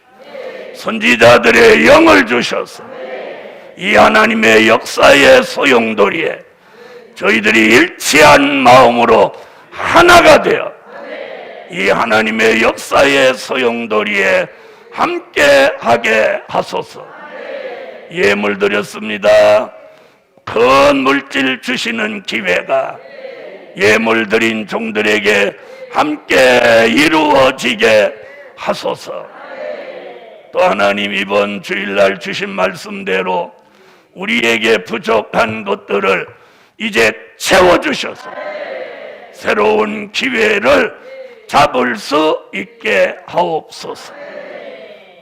선지자들의 영을 주셔서 이 하나님의 역사의 소용돌이에 저희들이 일치한 마음으로 하나가 되어 이 하나님의 역사의 소용돌이에 함께하게 하소서. 예물 드렸습니다. 큰 물질 주시는 기회가 예물 드린 종들에게 함께 이루어지게 하소서. 또 하나님, 이번 주일날 주신 말씀대로 우리에게 부족한 것들을 이제 채워주셔서 새로운 기회를 잡을 수 있게 하옵소서.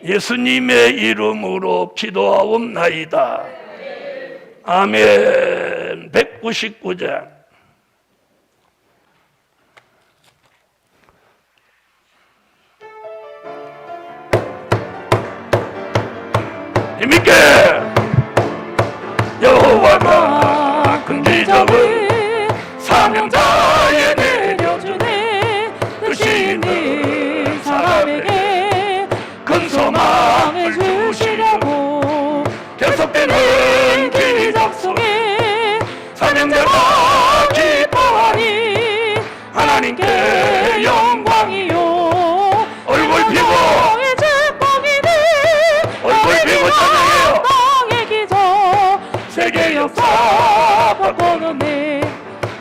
예수님의 이름으로 기도하옵나이다. 아멘. 사도행전 199장 힘있게 여호와가 큰 기적을 사명자에 내려주네. 뜻이 있는 사람에게 큰 소망을 주시려고 계속되는 기적 속에 사명자가 기뻐하니 하나님께 영광이요. 얼굴 피고 얼굴 피고 찬양해요. 땅의 기적 세계 역사 바꿔놓네.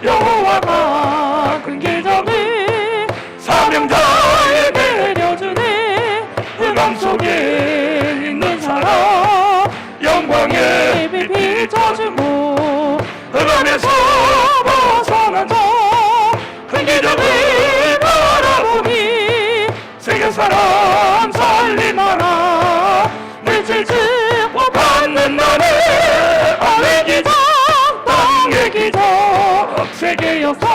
여호와가 큰 기적을 사명자에 내려주네. 흑암 속에 있는 사람 영광의 빛 비춰주고 흑암에서 벗어난 자 큰 기적을 바라보니 세계 사람 살림하라. 물질 축복 받는 날에 하늘의 기적 땅의 기적 세계 역사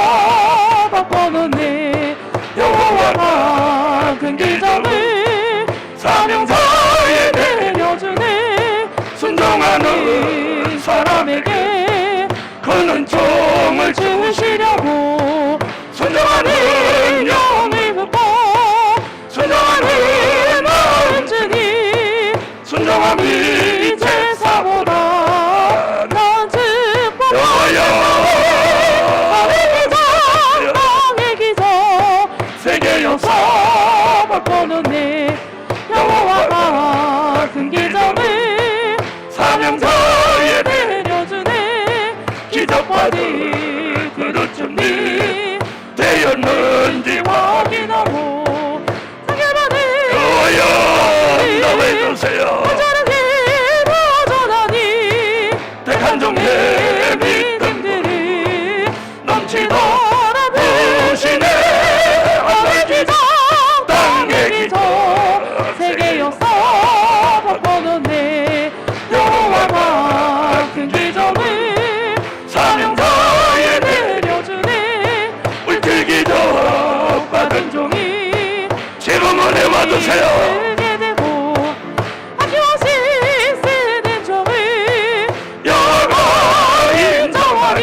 바꿔놓네. 여호와가 큰 기적을 사명자에 내려주네. 순종하는 사람에게 큰 은총을 주시려고 순종하는 영을 붓고 순종하는 마음 주니 순종함이 제사보다 넌 축복 여호여 하늘의 기적 땅의 기적 세계 역사 바꿔놓네. 여호와가 큰 기적을 사명자에 내려주네. 기적받을 그릇 준비 되었는지 확인하고 여호여 인도해주세요. 전하니 택한 종의 믿음들이 넘치도록 부으시네. 하늘 기적 땅의 기적 세계 역사 바꿔놓네. 여호와가 큰 기적을 사명자에 내려주네. 물질 기적 받은 종이 지금 은혜 받으세요. 쓰게 되고 아낌없이 쓰는 종을 여호와가 인정하니 인정하니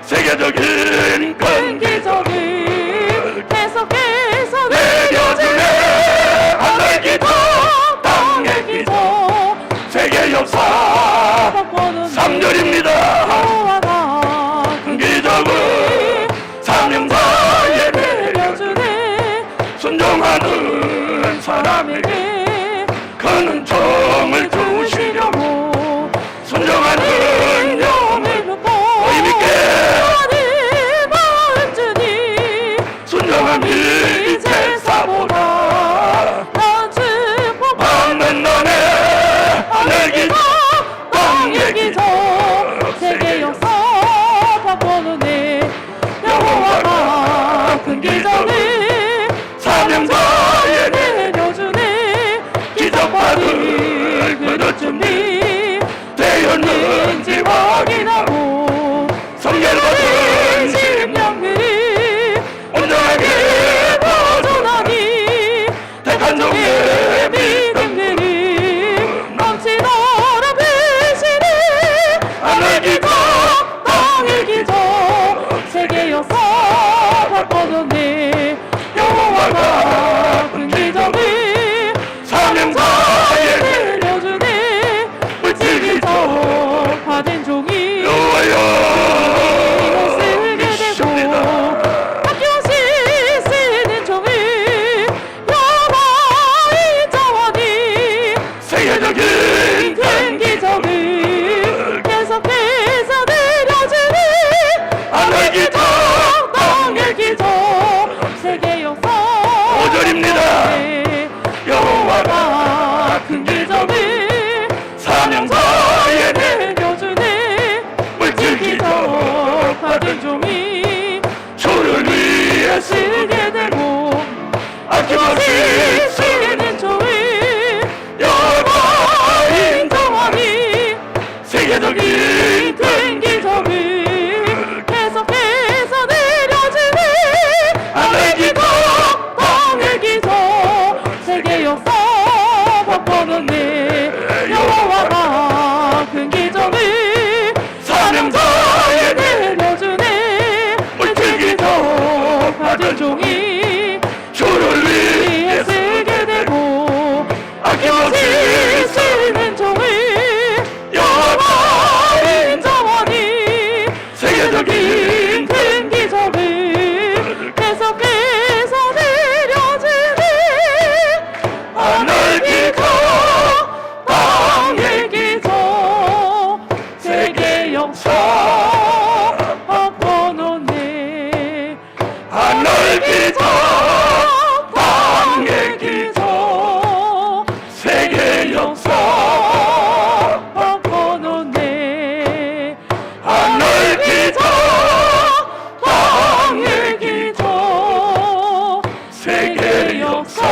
세계적인 큰 기적을 계속해서 내려주네. 하늘 기적 땅의 기적 세계 역사 바꿔놓네. 3절입니다. 여호와가 큰 기적을 사명자에 내려주네. 순종하는 사람에게 큰 은총을 주시려고 순종하는 영을 붓고 힘있게 하늘 마음 주니 순종함이 제사보다 넌 축복 받는 너네 하늘 기적 땅의 기적 세계 역사 바꿔놓네. 여호와가 큰 기적을 사명자에 내려주네. 기적받을 그릇 준비 되었는지 확인하고 성결 받은 심령들이 온전하게 벗어나니 택한 종의 믿음들이 넘치도록 부으시네. 하늘 기적 땅의 기적 세계 역사 바꿔놓네. 여호와가 큰 기적을 사명자에 내려주네. 물질 기적 받은 종이 여호와여 쓰게 되고 아낌없이 쓰는 종을 여호와 인정하니 세계적인 큰 기적을 계속해서 내려주네. 하늘 기적 땅의 기적 세계 역사 5절입니다. 여호와가 큰 기적을 사명자에 내려주네. 물질 기적 받은 종이 주를 위해 쓰게 되고 아낌없이 쓰는 종을 여호와 인정하니 세계적인 큰 기적을 세계 역사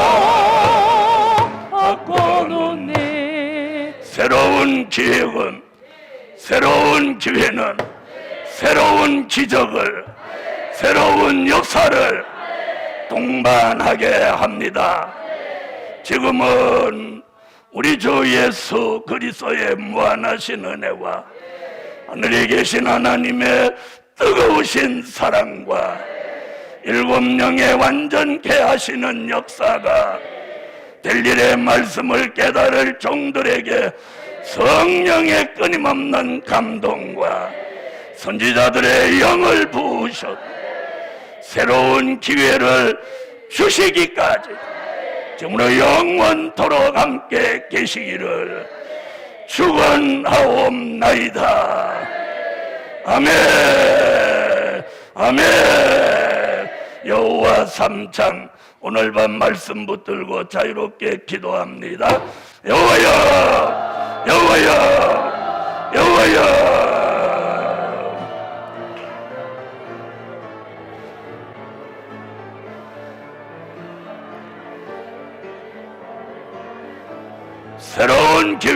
바꿔놓네. 새로운 기획은, 새로운 기회는, 새로운 기적을, 새로운 역사를 동반하게 합니다. 지금은 우리 주 예수 그리스도의 무한하신 은혜와 하늘에 계신 하나님의 뜨거우신 사랑과 일곱 영의 완전케 하시는 역사가 될 일의 말씀을 깨달을 종들에게 성령의 끊임없는 감동과 선지자들의 영을 부으셨 새로운 기회를 주시기까지 지금으로 영원토록 함께 계시기를 축원하옵나이다. 아멘. 아멘. 여호와 삼창 오늘 밤 말씀 붙들고 자유롭게 기도합니다. 여호와여, 여호와여, 여호와여. 새로운 기회